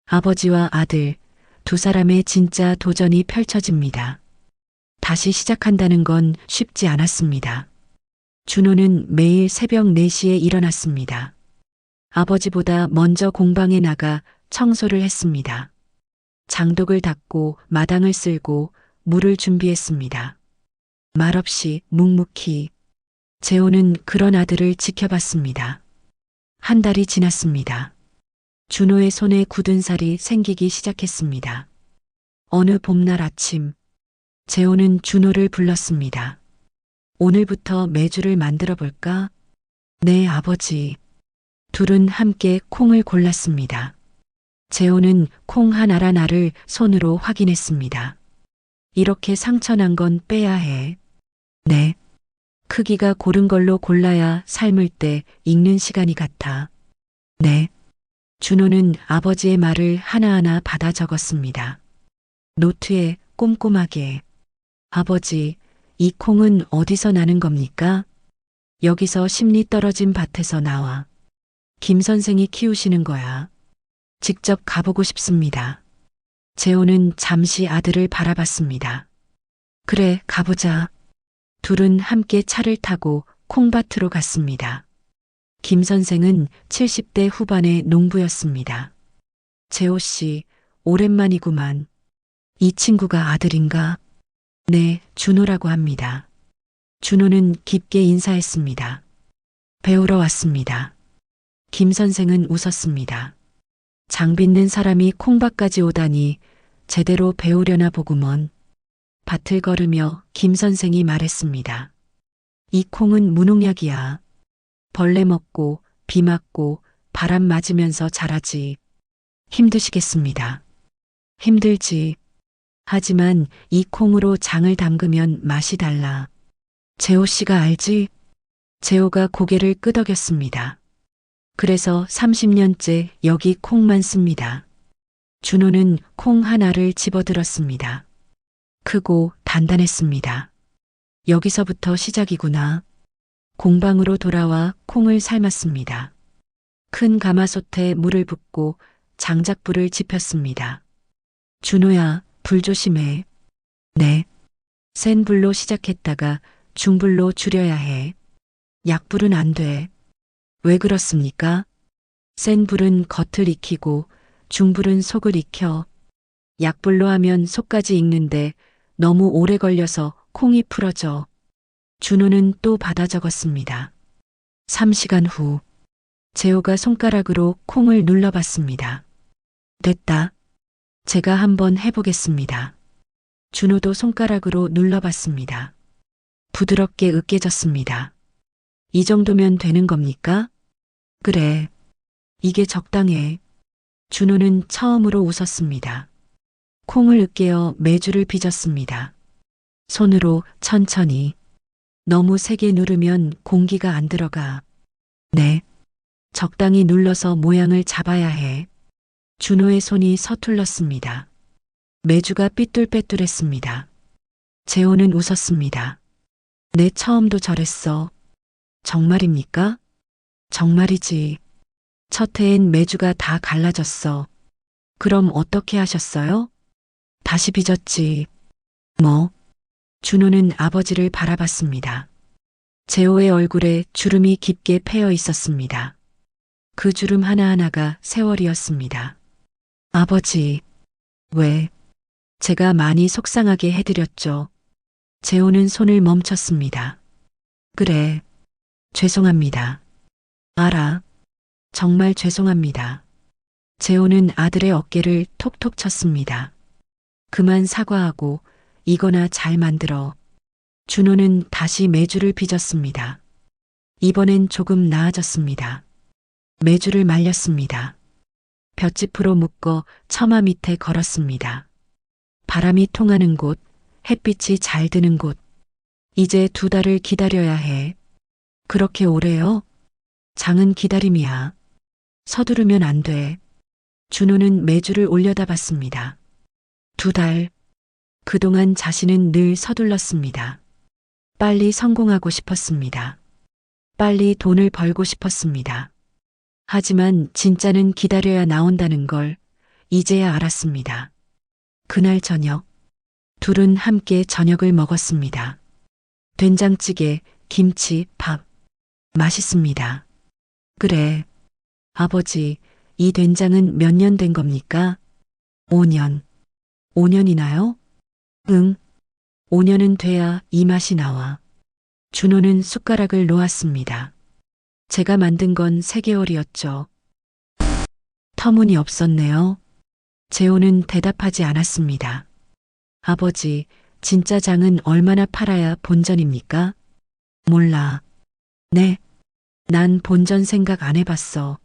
아버지와 아들, 두 사람의 진짜 도전이 펼쳐집니다. 다시 시작한다는 건 쉽지 않았습니다. 준호는 매일 새벽 4시에 일어났습니다. 아버지보다 먼저 공방에 나가 청소를 했습니다. 장독을 닦고 마당을 쓸고 물을 준비했습니다. 말없이 묵묵히. 재호는 그런 아들을 지켜봤습니다. 한 달이 지났습니다. 준호의 손에 굳은 살이 생기기 시작했습니다. 어느 봄날 아침, 재호는 준호를 불렀습니다. 오늘부터 메주를 만들어 볼까? 네, 아버지. 둘은 함께 콩을 골랐습니다. 재호는 콩 한 알 한 알을 손으로 확인했습니다. 이렇게 상처난 건 빼야 해. 네. 크기가 고른 걸로 골라야 삶을 때 익는 시간이 같아. 네. 준호는 아버지의 말을 하나하나 받아 적었습니다. 노트에 꼼꼼하게. 아버지, 이 콩은 어디서 나는 겁니까? 여기서 심리 떨어진 밭에서 나와. 김 선생이 키우시는 거야. 직접 가보고 싶습니다. 재호는 잠시 아들을 바라봤습니다. 그래, 가보자. 둘은 함께 차를 타고 콩밭으로 갔습니다. 김 선생은 70대 후반의 농부였습니다. 재호 씨, 오랜만이구만. 이 친구가 아들인가? 네, 준호라고 합니다. 준호는 깊게 인사했습니다. 배우러 왔습니다. 김 선생은 웃었습니다. 장 빚는 사람이 콩밭까지 오다니 제대로 배우려나 보구먼. 밭을 걸으며 김 선생이 말했습니다. 이 콩은 무농약이야. 벌레 먹고 비 맞고 바람 맞으면서 자라지. 힘드시겠습니다. 힘들지. 하지만 이 콩으로 장을 담그면 맛이 달라. 재호 씨가 알지? 재호가 고개를 끄덕였습니다. 그래서 30년째 여기 콩만 씁니다. 준호는 콩 하나를 집어들었습니다. 크고 단단했습니다. 여기서부터 시작이구나. 공방으로 돌아와 콩을 삶았습니다. 큰 가마솥에 물을 붓고 장작불을 지폈습니다. 준호야, 불 조심해. 네. 센 불로 시작했다가 중불로 줄여야 해. 약불은 안 돼. 왜 그렇습니까? 센 불은 겉을 익히고 중불은 속을 익혀. 약불로 하면 속까지 익는데 너무 오래 걸려서 콩이 풀어져. 준호는 또 받아 적었습니다. 3시간 후, 재호가 손가락으로 콩을 눌러봤습니다. 됐다. 제가 한번 해보겠습니다. 준호도 손가락으로 눌러봤습니다. 부드럽게 으깨졌습니다. 이 정도면 되는 겁니까? 그래. 이게 적당해. 준호는 처음으로 웃었습니다. 콩을 으깨어 메주를 빚었습니다. 손으로 천천히. 너무 세게 누르면 공기가 안 들어가. 네. 적당히 눌러서 모양을 잡아야 해. 준호의 손이 서툴렀습니다. 메주가 삐뚤빼뚤했습니다. 재호는 웃었습니다. 내 처음도 저랬어. 정말입니까? 정말이지. 첫 해엔 메주가 다 갈라졌어. 그럼 어떻게 하셨어요? 다시 빚었지. 뭐? 준호는 아버지를 바라봤습니다. 재호의 얼굴에 주름이 깊게 패여 있었습니다. 그 주름 하나하나가 세월이었습니다. 아버지, 왜? 제가 많이 속상하게 해드렸죠. 재호는 손을 멈췄습니다. 그래, 죄송합니다. 알아. 정말 죄송합니다. 재호는 아들의 어깨를 톡톡 쳤습니다. 그만 사과하고 이거나 잘 만들어. 준호는 다시 메주를 빚었습니다. 이번엔 조금 나아졌습니다. 메주를 말렸습니다. 볏짚으로 묶어 처마 밑에 걸었습니다. 바람이 통하는 곳, 햇빛이 잘 드는 곳. 이제 2달을 기다려야 해. 그렇게 오래요? 장은 기다림이야. 서두르면 안 돼. 준호는 메주를 올려다봤습니다. 2달. 그동안 자신은 늘 서둘렀습니다. 빨리 성공하고 싶었습니다. 빨리 돈을 벌고 싶었습니다. 하지만 진짜는 기다려야 나온다는 걸 이제야 알았습니다. 그날 저녁, 둘은 함께 저녁을 먹었습니다. 된장찌개, 김치, 밥. 맛있습니다. 그래. 아버지, 이 된장은 몇 년 된 겁니까? 5년. 5년이나요? 응. 5년은 돼야 이 맛이 나와. 준호는 숟가락을 놓았습니다. 제가 만든 건 3개월이었죠. 터무니없었네요. 재호는 대답하지 않았습니다. 아버지, 진짜 장은 얼마나 팔아야 본전입니까? 몰라. 네. 난 본전 생각 안 해봤어.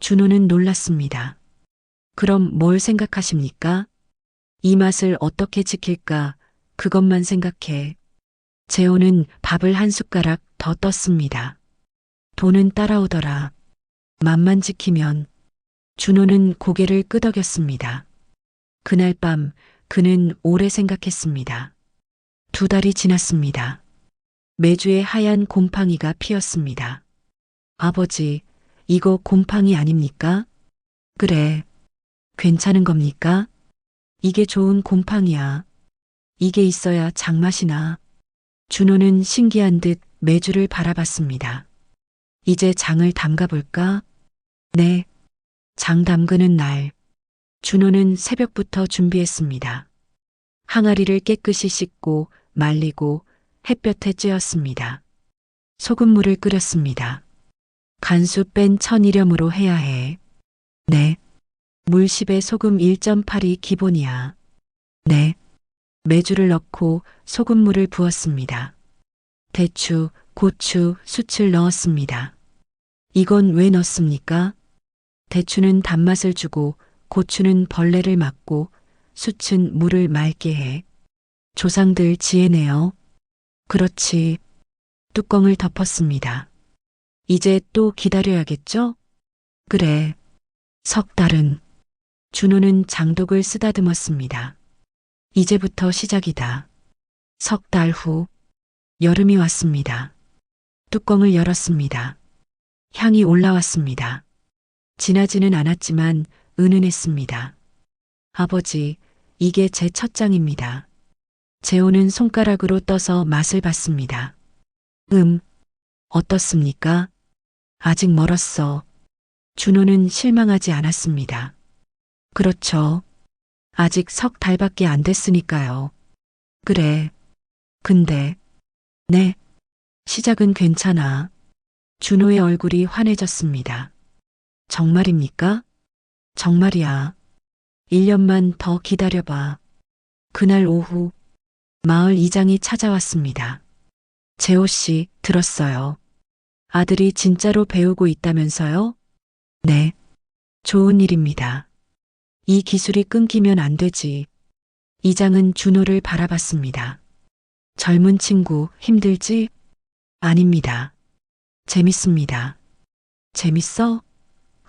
준호는 놀랐습니다. 그럼 뭘 생각하십니까? 이 맛을 어떻게 지킬까, 그것만 생각해. 재호는 밥을 한 숟가락 더 떴습니다. 돈은 따라오더라. 맛만 지키면. 준호는 고개를 끄덕였습니다. 그날 밤 그는 오래 생각했습니다. 2달이 지났습니다. 메주에 하얀 곰팡이가 피었습니다. 아버지, 이거 곰팡이 아닙니까? 그래. 괜찮은 겁니까? 이게 좋은 곰팡이야. 이게 있어야 장맛이 나. 준호는 신기한 듯 메주를 바라봤습니다. 이제 장을 담가볼까? 네. 장 담그는 날. 준호는 새벽부터 준비했습니다. 항아리를 깨끗이 씻고 말리고 햇볕에 쬐었습니다. 소금물을 끓였습니다. 간수 뺀 천일염으로 해야 해. 네. 물 10에 소금 1.8이 기본이야. 네. 메주를 넣고 소금물을 부었습니다. 대추, 고추, 숯을 넣었습니다. 이건 왜 넣습니까? 대추는 단맛을 주고 고추는 벌레를 막고 숯은 물을 맑게 해. 조상들 지혜네요. 그렇지. 뚜껑을 덮었습니다. 이제 또 기다려야겠죠? 그래. 3달은. 준호는 장독을 쓰다듬었습니다. 이제부터 시작이다. 석 달 후, 여름이 왔습니다. 뚜껑을 열었습니다. 향이 올라왔습니다. 진하지는 않았지만 은은했습니다. 아버지, 이게 제 첫 장입니다. 재호는 손가락으로 떠서 맛을 봤습니다. 어떻습니까? 아직 멀었어. 준호는 실망하지 않았습니다. 그렇죠. 아직 석 달밖에 안 됐으니까요. 그래. 근데, 네. 시작은 괜찮아. 준호의 얼굴이 환해졌습니다. 정말입니까? 정말이야. 1년만 더 기다려봐. 그날 오후, 마을 이장이 찾아왔습니다. 재호 씨, 들었어요. 아들이 진짜로 배우고 있다면서요? 네. 좋은 일입니다. 이 기술이 끊기면 안 되지. 이장은 준호를 바라봤습니다. 젊은 친구, 힘들지? 아닙니다. 재밌습니다. 재밌어?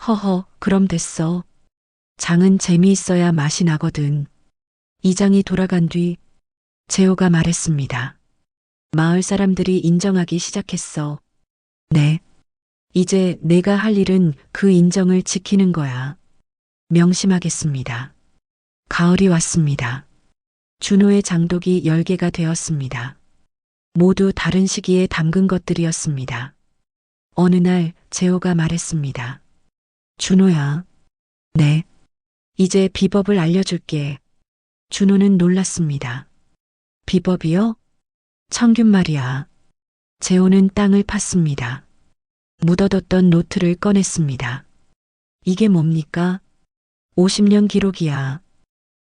허허, 그럼 됐어. 장은 재미있어야 맛이 나거든. 이장이 돌아간 뒤 재호가 말했습니다. 마을 사람들이 인정하기 시작했어. 네. 이제 내가 할 일은 그 인정을 지키는 거야. 명심하겠습니다. 가을이 왔습니다. 준호의 장독이 10개가 되었습니다. 모두 다른 시기에 담근 것들이었습니다. 어느 날 재호가 말했습니다. 준호야. 네. 이제 비법을 알려줄게. 준호는 놀랐습니다. 비법이요? 청균 말이야. 재호는 땅을 팠습니다. 묻어뒀던 노트를 꺼냈습니다. 이게 뭡니까? 50년 기록이야.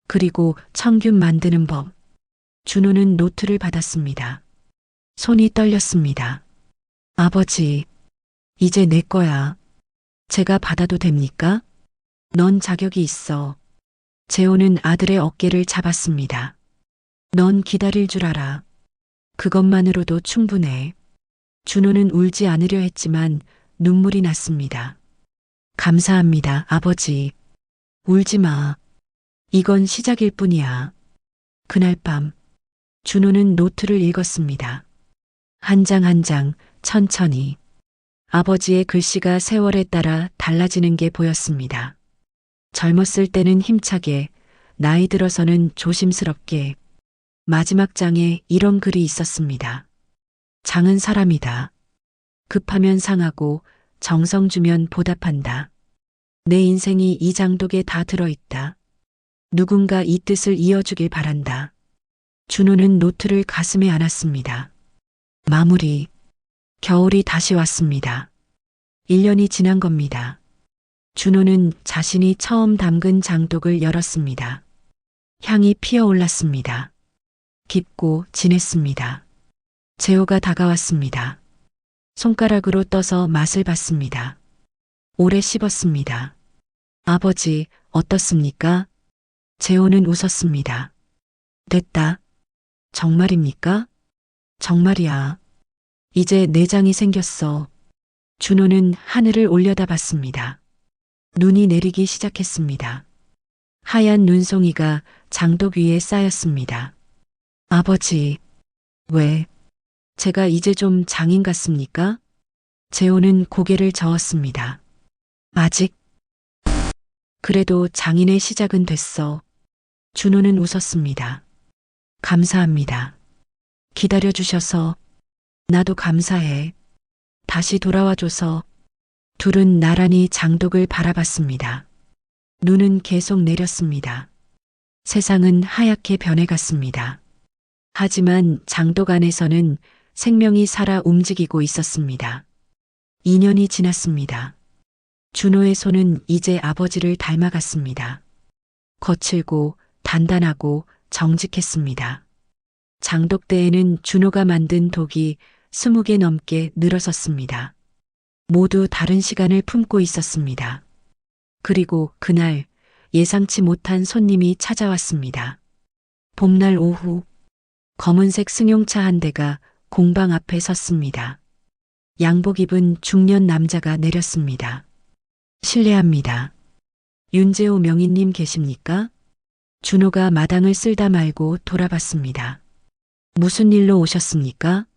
그리고 청균 만드는 법. 준호는 노트를 받았습니다. 손이 떨렸습니다. 아버지, 이제 내 거야. 제가 받아도 됩니까? 넌 자격이 있어. 재호는 아들의 어깨를 잡았습니다. 넌 기다릴 줄 알아. 그것만으로도 충분해. 준호는 울지 않으려 했지만 눈물이 났습니다. 감사합니다, 아버지. 울지 마. 이건 시작일 뿐이야. 그날 밤, 준호는 노트를 읽었습니다. 한 장 한 장, 천천히. 아버지의 글씨가 세월에 따라 달라지는 게 보였습니다. 젊었을 때는 힘차게, 나이 들어서는 조심스럽게. 마지막 장에 이런 글이 있었습니다. 장은 사람이다. 급하면 상하고 정성 주면 보답한다. 내 인생이 이 장독에 다 들어있다. 누군가 이 뜻을 이어주길 바란다. 준호는 노트를 가슴에 안았습니다. 마무리. 겨울이 다시 왔습니다. 1년이 지난 겁니다. 준호는 자신이 처음 담근 장독을 열었습니다. 향이 피어올랐습니다. 깊고 진했습니다. 재호가 다가왔습니다. 손가락으로 떠서 맛을 봤습니다. 오래 씹었습니다. 아버지, 어떻습니까? 재호는 웃었습니다. 됐다. 정말입니까? 정말이야. 이제 내장이 생겼어. 준호는 하늘을 올려다봤습니다. 눈이 내리기 시작했습니다. 하얀 눈송이가 장독 위에 쌓였습니다. 아버지, 왜? 제가 이제 좀 장인 같습니까? 재호는 고개를 저었습니다. 아직? 그래도 장인의 시작은 됐어. 준호는 웃었습니다. 감사합니다. 기다려주셔서. 나도 감사해. 다시 돌아와줘서. 둘은 나란히 장독을 바라봤습니다. 눈은 계속 내렸습니다. 세상은 하얗게 변해갔습니다. 하지만 장독 안에서는 생명이 살아 움직이고 있었습니다. 2년이 지났습니다. 준호의 손은 이제 아버지를 닮아갔습니다. 거칠고 단단하고 정직했습니다. 장독대에는 준호가 만든 독이 20개 넘게 늘어섰습니다. 모두 다른 시간을 품고 있었습니다. 그리고 그날 예상치 못한 손님이 찾아왔습니다. 봄날 오후 검은색 승용차 한 대가 공방 앞에 섰습니다. 양복 입은 중년 남자가 내렸습니다. 실례합니다. 윤재호 명의님 계십니까? 준호가 마당을 쓸다 말고 돌아봤습니다. 무슨 일로 오셨습니까?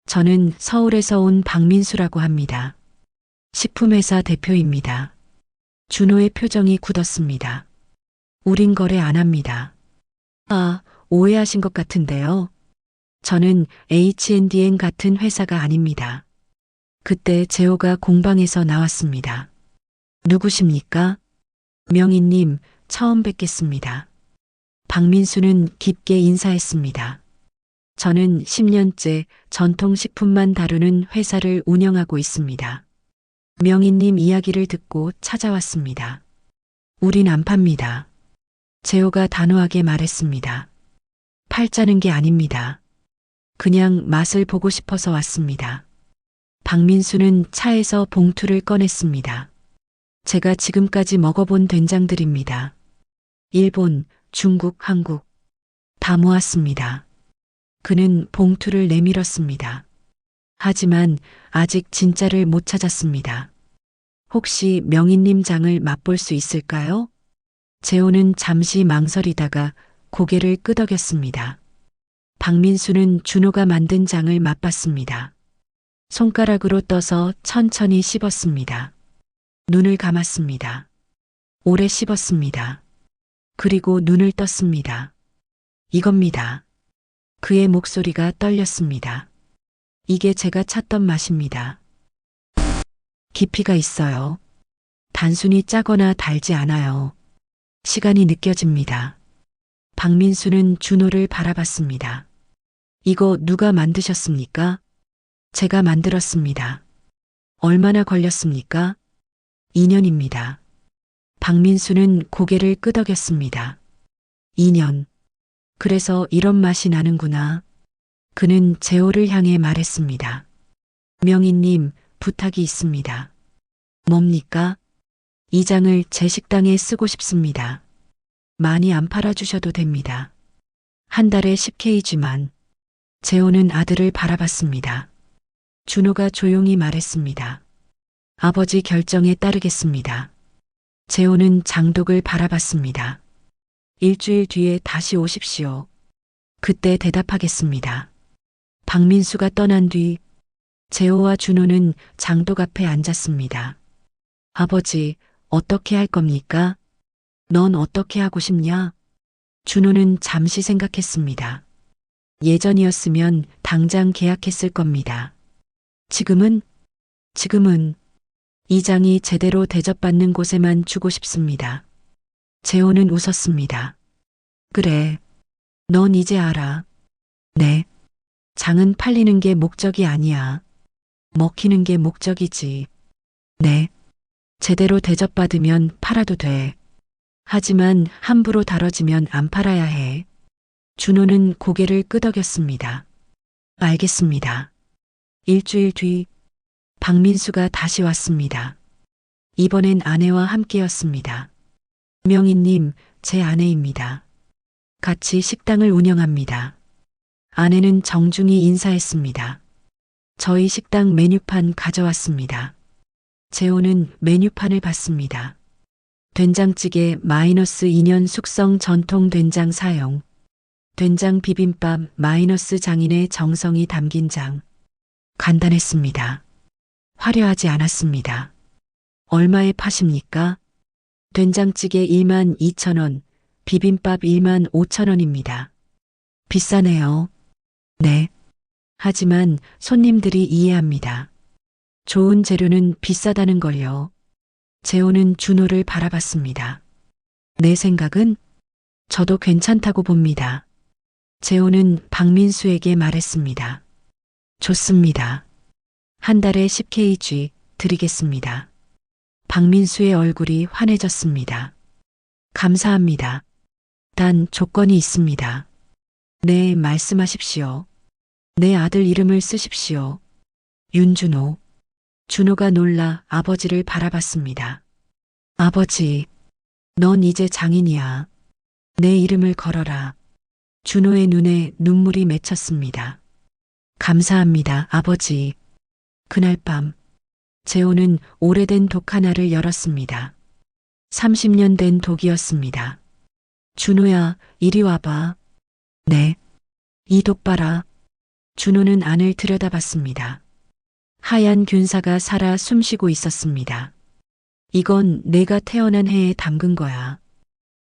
저는 서울에서 온 박민수라고 합니다. 식품회사 대표입니다. 준호의 표정이 굳었습니다. 우린 거래 안 합니다. 아, 오해하신 것 같은데요. 저는 H&M 같은 회사가 아닙니다. 그때 재호가 공방에서 나왔습니다. 누구십니까? 명희님, 처음 뵙겠습니다. 박민수는 깊게 인사했습니다. 저는 10년째 전통식품만 다루는 회사를 운영하고 있습니다. 명희님 이야기를 듣고 찾아왔습니다. 우린 안 팝니다. 재호가 단호하게 말했습니다. 팔자는 게 아닙니다. 그냥 맛을 보고 싶어서 왔습니다. 박민수는 차에서 봉투를 꺼냈습니다. 제가 지금까지 먹어본 된장들입니다. 일본, 중국, 한국. 다 모았습니다. 그는 봉투를 내밀었습니다. 하지만 아직 진짜를 못 찾았습니다. 혹시 명희님 장을 맛볼 수 있을까요? 재호는 잠시 망설이다가 고개를 끄덕였습니다. 박민수는 준호가 만든 장을 맛봤습니다. 손가락으로 떠서 천천히 씹었습니다. 눈을 감았습니다. 오래 씹었습니다. 그리고 눈을 떴습니다. 이겁니다. 그의 목소리가 떨렸습니다. 이게 제가 찾던 맛입니다. 깊이가 있어요. 단순히 짜거나 달지 않아요. 시간이 느껴집니다. 박민수는 준호를 바라봤습니다. 이거 누가 만드셨습니까? 제가 만들었습니다. 얼마나 걸렸습니까? 2년입니다. 박민수는 고개를 끄덕였습니다. 2년. 그래서 이런 맛이 나는구나. 그는 재호를 향해 말했습니다. 명희님, 부탁이 있습니다. 뭡니까? 이 장을 제 식당에 쓰고 싶습니다. 많이 안 팔아주셔도 됩니다. 한 달에 10kg만. 재호는 아들을 바라봤습니다. 준호가 조용히 말했습니다. 아버지 결정에 따르겠습니다. 재호는 장독을 바라봤습니다. 일주일 뒤에 다시 오십시오. 그때 대답하겠습니다. 박민수가 떠난 뒤 재호와 준호는 장독 앞에 앉았습니다. 아버지, 어떻게 할 겁니까? 넌 어떻게 하고 싶냐? 준호는 잠시 생각했습니다. 예전이었으면 당장 계약했을 겁니다. 지금은 이 장이 제대로 대접받는 곳에만 주고 싶습니다. 재호는 웃었습니다. 그래, 넌 이제 알아. 네. 장은 팔리는 게 목적이 아니야. 먹히는 게 목적이지. 네. 제대로 대접받으면 팔아도 돼. 하지만 함부로 다뤄지면 안 팔아야 해. 준호는 고개를 끄덕였습니다. 알겠습니다. 일주일 뒤 박민수가 다시 왔습니다. 이번엔 아내와 함께였습니다. 명희님, 제 아내입니다. 같이 식당을 운영합니다. 아내는 정중히 인사했습니다. 저희 식당 메뉴판 가져왔습니다. 재호는 메뉴판을 봤습니다. 된장찌개 -2년 숙성 전통 된장 사용. 된장 비빔밥 장인의 정성이 담긴 장. 간단했습니다. 화려하지 않았습니다. 얼마에 파십니까? 된장찌개 12,000원, 비빔밥 15,000원입니다. 비싸네요. 네. 하지만 손님들이 이해합니다. 좋은 재료는 비싸다는 걸요. 재호는 준호를 바라봤습니다. 내 생각은 저도 괜찮다고 봅니다. 재호는 박민수에게 말했습니다. 좋습니다. 한 달에 10kg 드리겠습니다. 박민수의 얼굴이 환해졌습니다. 감사합니다. 단 조건이 있습니다. 네, 말씀하십시오. 내 아들 이름을 쓰십시오. 윤준호. 준호가 놀라 아버지를 바라봤습니다. 아버지, 넌 이제 장인이야. 내 이름을 걸어라. 준호의 눈에 눈물이 맺혔습니다. 감사합니다, 아버지. 그날 밤, 재호는 오래된 독 하나를 열었습니다. 30년 된 독이었습니다. 준호야, 이리 와봐. 네. 이 독 봐라. 준호는 안을 들여다봤습니다. 하얀 균사가 살아 숨쉬고 있었습니다. 이건 내가 태어난 해에 담근 거야.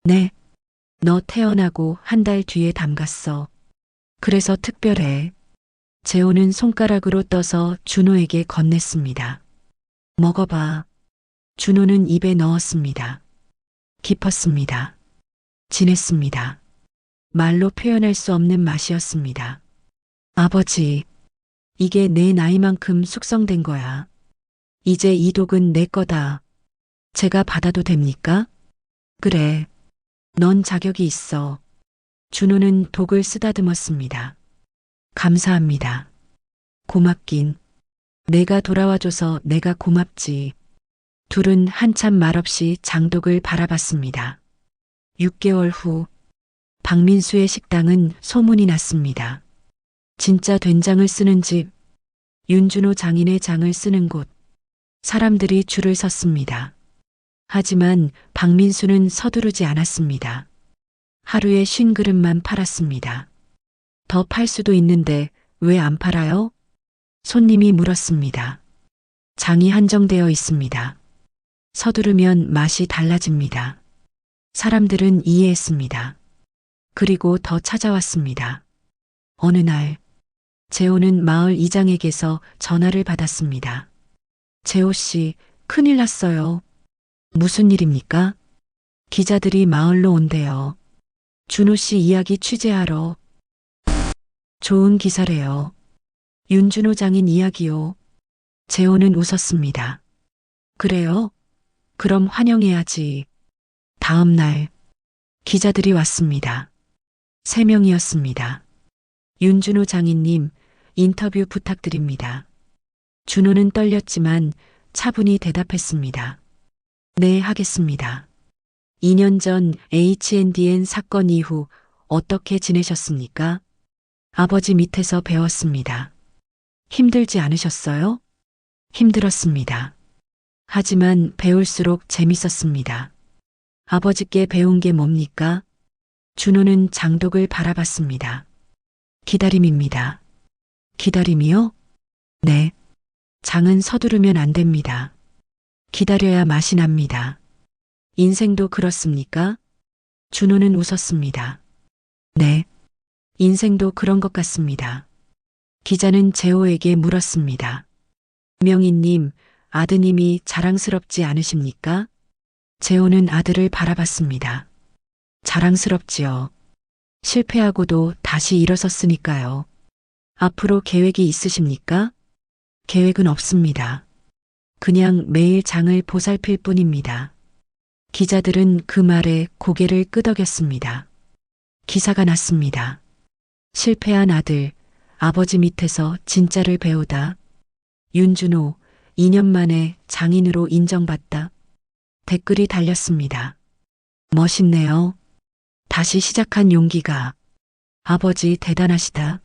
네. 너 태어나고 한 달 뒤에 담갔어. 그래서 특별해. 재호는 손가락으로 떠서 준호에게 건넸습니다. 먹어봐. 준호는 입에 넣었습니다. 깊었습니다. 진했습니다. 말로 표현할 수 없는 맛이었습니다. 아버지, 이게 내 나이만큼 숙성된 거야. 이제 이 독은 내 거다. 제가 받아도 됩니까? 그래. 넌 자격이 있어. 준호는 독을 쓰다듬었습니다. 감사합니다. 고맙긴. 내가 돌아와줘서 내가 고맙지. 둘은 한참 말없이 장독을 바라봤습니다. 6개월 후 박민수의 식당은 소문이 났습니다. 진짜 된장을 쓰는 집, 윤준호 장인의 장을 쓰는 곳, 사람들이 줄을 섰습니다. 하지만 박민수는 서두르지 않았습니다. 하루에 50그릇만 팔았습니다. 더 팔 수도 있는데 왜 안 팔아요? 손님이 물었습니다. 장이 한정되어 있습니다. 서두르면 맛이 달라집니다. 사람들은 이해했습니다. 그리고 더 찾아왔습니다. 어느 날 재호는 마을 이장에게서 전화를 받았습니다. 재호 씨, 큰일 났어요. 무슨 일입니까? 기자들이 마을로 온대요. 준호 씨 이야기 취재하러. 좋은 기사래요. 윤준호 장인 이야기요. 재호는 웃었습니다. 그래요? 그럼 환영해야지. 다음 날 기자들이 왔습니다. 3명이었습니다. 윤준호 장인님, 인터뷰 부탁드립니다. 준호는 떨렸지만 차분히 대답했습니다. 네, 하겠습니다. 2년 전 H&N 사건 이후 어떻게 지내셨습니까? 아버지 밑에서 배웠습니다. 힘들지 않으셨어요? 힘들었습니다. 하지만 배울수록 재밌었습니다. 아버지께 배운 게 뭡니까? 준호는 장독을 바라봤습니다. 기다림입니다. 기다림이요? 네. 장은 서두르면 안 됩니다. 기다려야 맛이 납니다. 인생도 그렇습니까? 준호는 웃었습니다. 네. 인생도 그런 것 같습니다. 기자는 재호에게 물었습니다. 명희님, 아드님이 자랑스럽지 않으십니까? 재호는 아들을 바라봤습니다. 자랑스럽지요. 실패하고도 다시 일어섰으니까요. 앞으로 계획이 있으십니까? 계획은 없습니다. 그냥 매일 장을 보살필 뿐입니다. 기자들은 그 말에 고개를 끄덕였습니다. 기사가 났습니다. 실패한 아들, 아버지 밑에서 진짜를 배우다. 윤준호, 2년 만에 장인으로 인정받다. 댓글이 달렸습니다. 멋있네요. 다시 시작한 용기가. 아버지 대단하시다.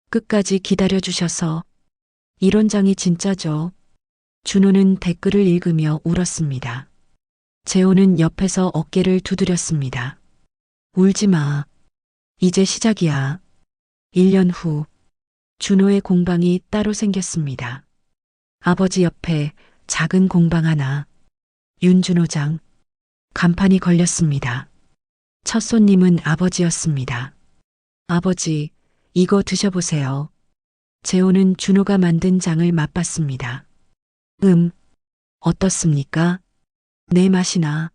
끝까지 기다려주셔서. 이런 장이 진짜죠. 준호는 댓글을 읽으며 울었습니다. 재호는 옆에서 어깨를 두드렸습니다. 울지 마. 이제 시작이야. 1년 후 준호의 공방이 따로 생겼습니다. 아버지 옆에 작은 공방 하나. 윤준호 장. 간판이 걸렸습니다. 첫 손님은 아버지였습니다. 아버지, 이거 드셔보세요. 재호는 준호가 만든 장을 맛봤습니다. 어떻습니까? 내 맛이나.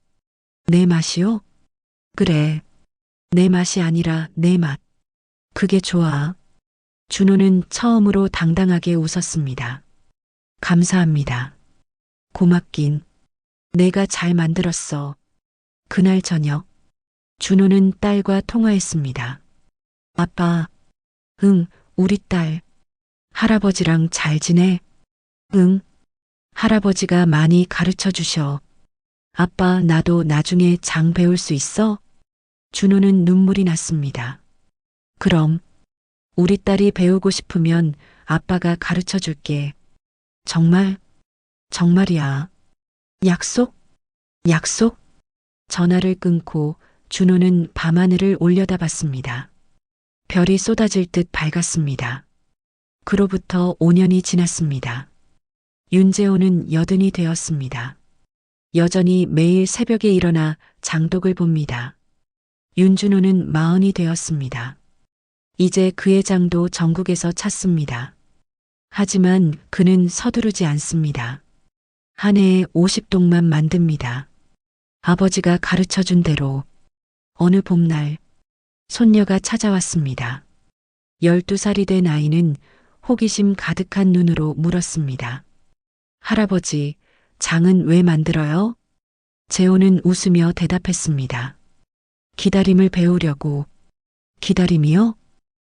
내 맛이요? 그래. 내 맛이 아니라 내 맛. 그게 좋아. 준호는 처음으로 당당하게 웃었습니다. 감사합니다. 고맙긴. 내가 잘 만들었어. 그날 저녁, 준호는 딸과 통화했습니다. 아빠, 우리 딸. 할아버지랑 잘 지내? 할아버지가 많이 가르쳐 주셔. 아빠, 나도 나중에 장 배울 수 있어? 준호는 눈물이 났습니다. 그럼, 우리 딸이 배우고 싶으면 아빠가 가르쳐 줄게. 정말? 정말이야. 약속? 약속? 전화를 끊고 준호는 밤하늘을 올려다봤습니다. 별이 쏟아질 듯 밝았습니다. 그로부터 5년이 지났습니다. 윤재호는 80이 되었습니다. 여전히 매일 새벽에 일어나 장독을 봅니다. 윤준호는 40이 되었습니다. 이제 그의 장도 전국에서 찾습니다. 하지만 그는 서두르지 않습니다. 한 해에 50동만 만듭니다. 아버지가 가르쳐준 대로 어느 봄날 손녀가 찾아왔습니다. 12살이 된 아이는 호기심 가득한 눈으로 물었습니다. 할아버지, 장은 왜 만들어요? 재호는 웃으며 대답했습니다. 기다림을 배우려고. 기다림이요?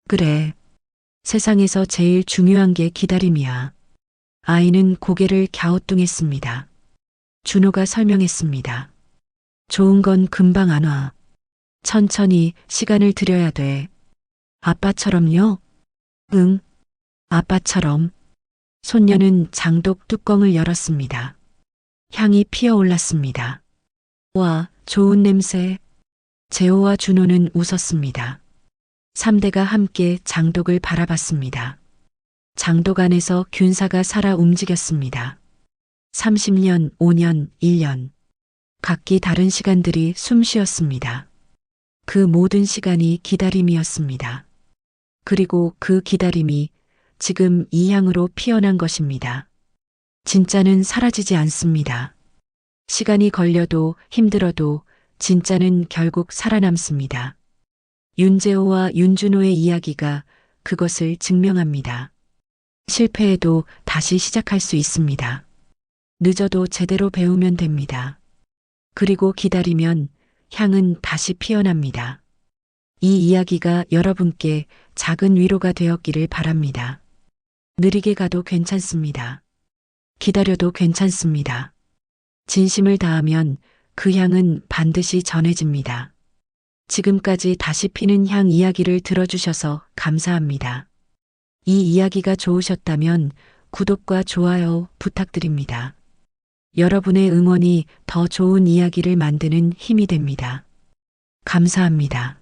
그래. 세상에서 제일 중요한 게 기다림이야. 아이는 고개를 갸우뚱했습니다. 준호가 설명했습니다. 좋은 건 금방 안 와. 천천히 시간을 들여야 돼. 아빠처럼요? 응. 아빠처럼. 손녀는 장독 뚜껑을 열었습니다. 향이 피어올랐습니다. 와, 좋은 냄새. 재호와 준호는 웃었습니다. 3대가 함께 장독을 바라봤습니다. 장독 안에서 균사가 살아 움직였습니다. 30년, 5년, 1년. 각기 다른 시간들이 숨 쉬었습니다. 그 모든 시간이 기다림이었습니다. 그리고 그 기다림이 지금 이 향으로 피어난 것입니다. 진짜는 사라지지 않습니다. 시간이 걸려도 힘들어도 진짜는 결국 살아남습니다. 윤재호와 윤준호의 이야기가 그것을 증명합니다. 실패해도 다시 시작할 수 있습니다. 늦어도 제대로 배우면 됩니다. 그리고 기다리면 향은 다시 피어납니다. 이 이야기가 여러분께 작은 위로가 되었기를 바랍니다. 느리게 가도 괜찮습니다. 기다려도 괜찮습니다. 진심을 다하면 그 향은 반드시 전해집니다. 지금까지 다시 피는 향 이야기를 들어주셔서 감사합니다. 이 이야기가 좋으셨다면 구독과 좋아요 부탁드립니다. 여러분의 응원이 더 좋은 이야기를 만드는 힘이 됩니다. 감사합니다.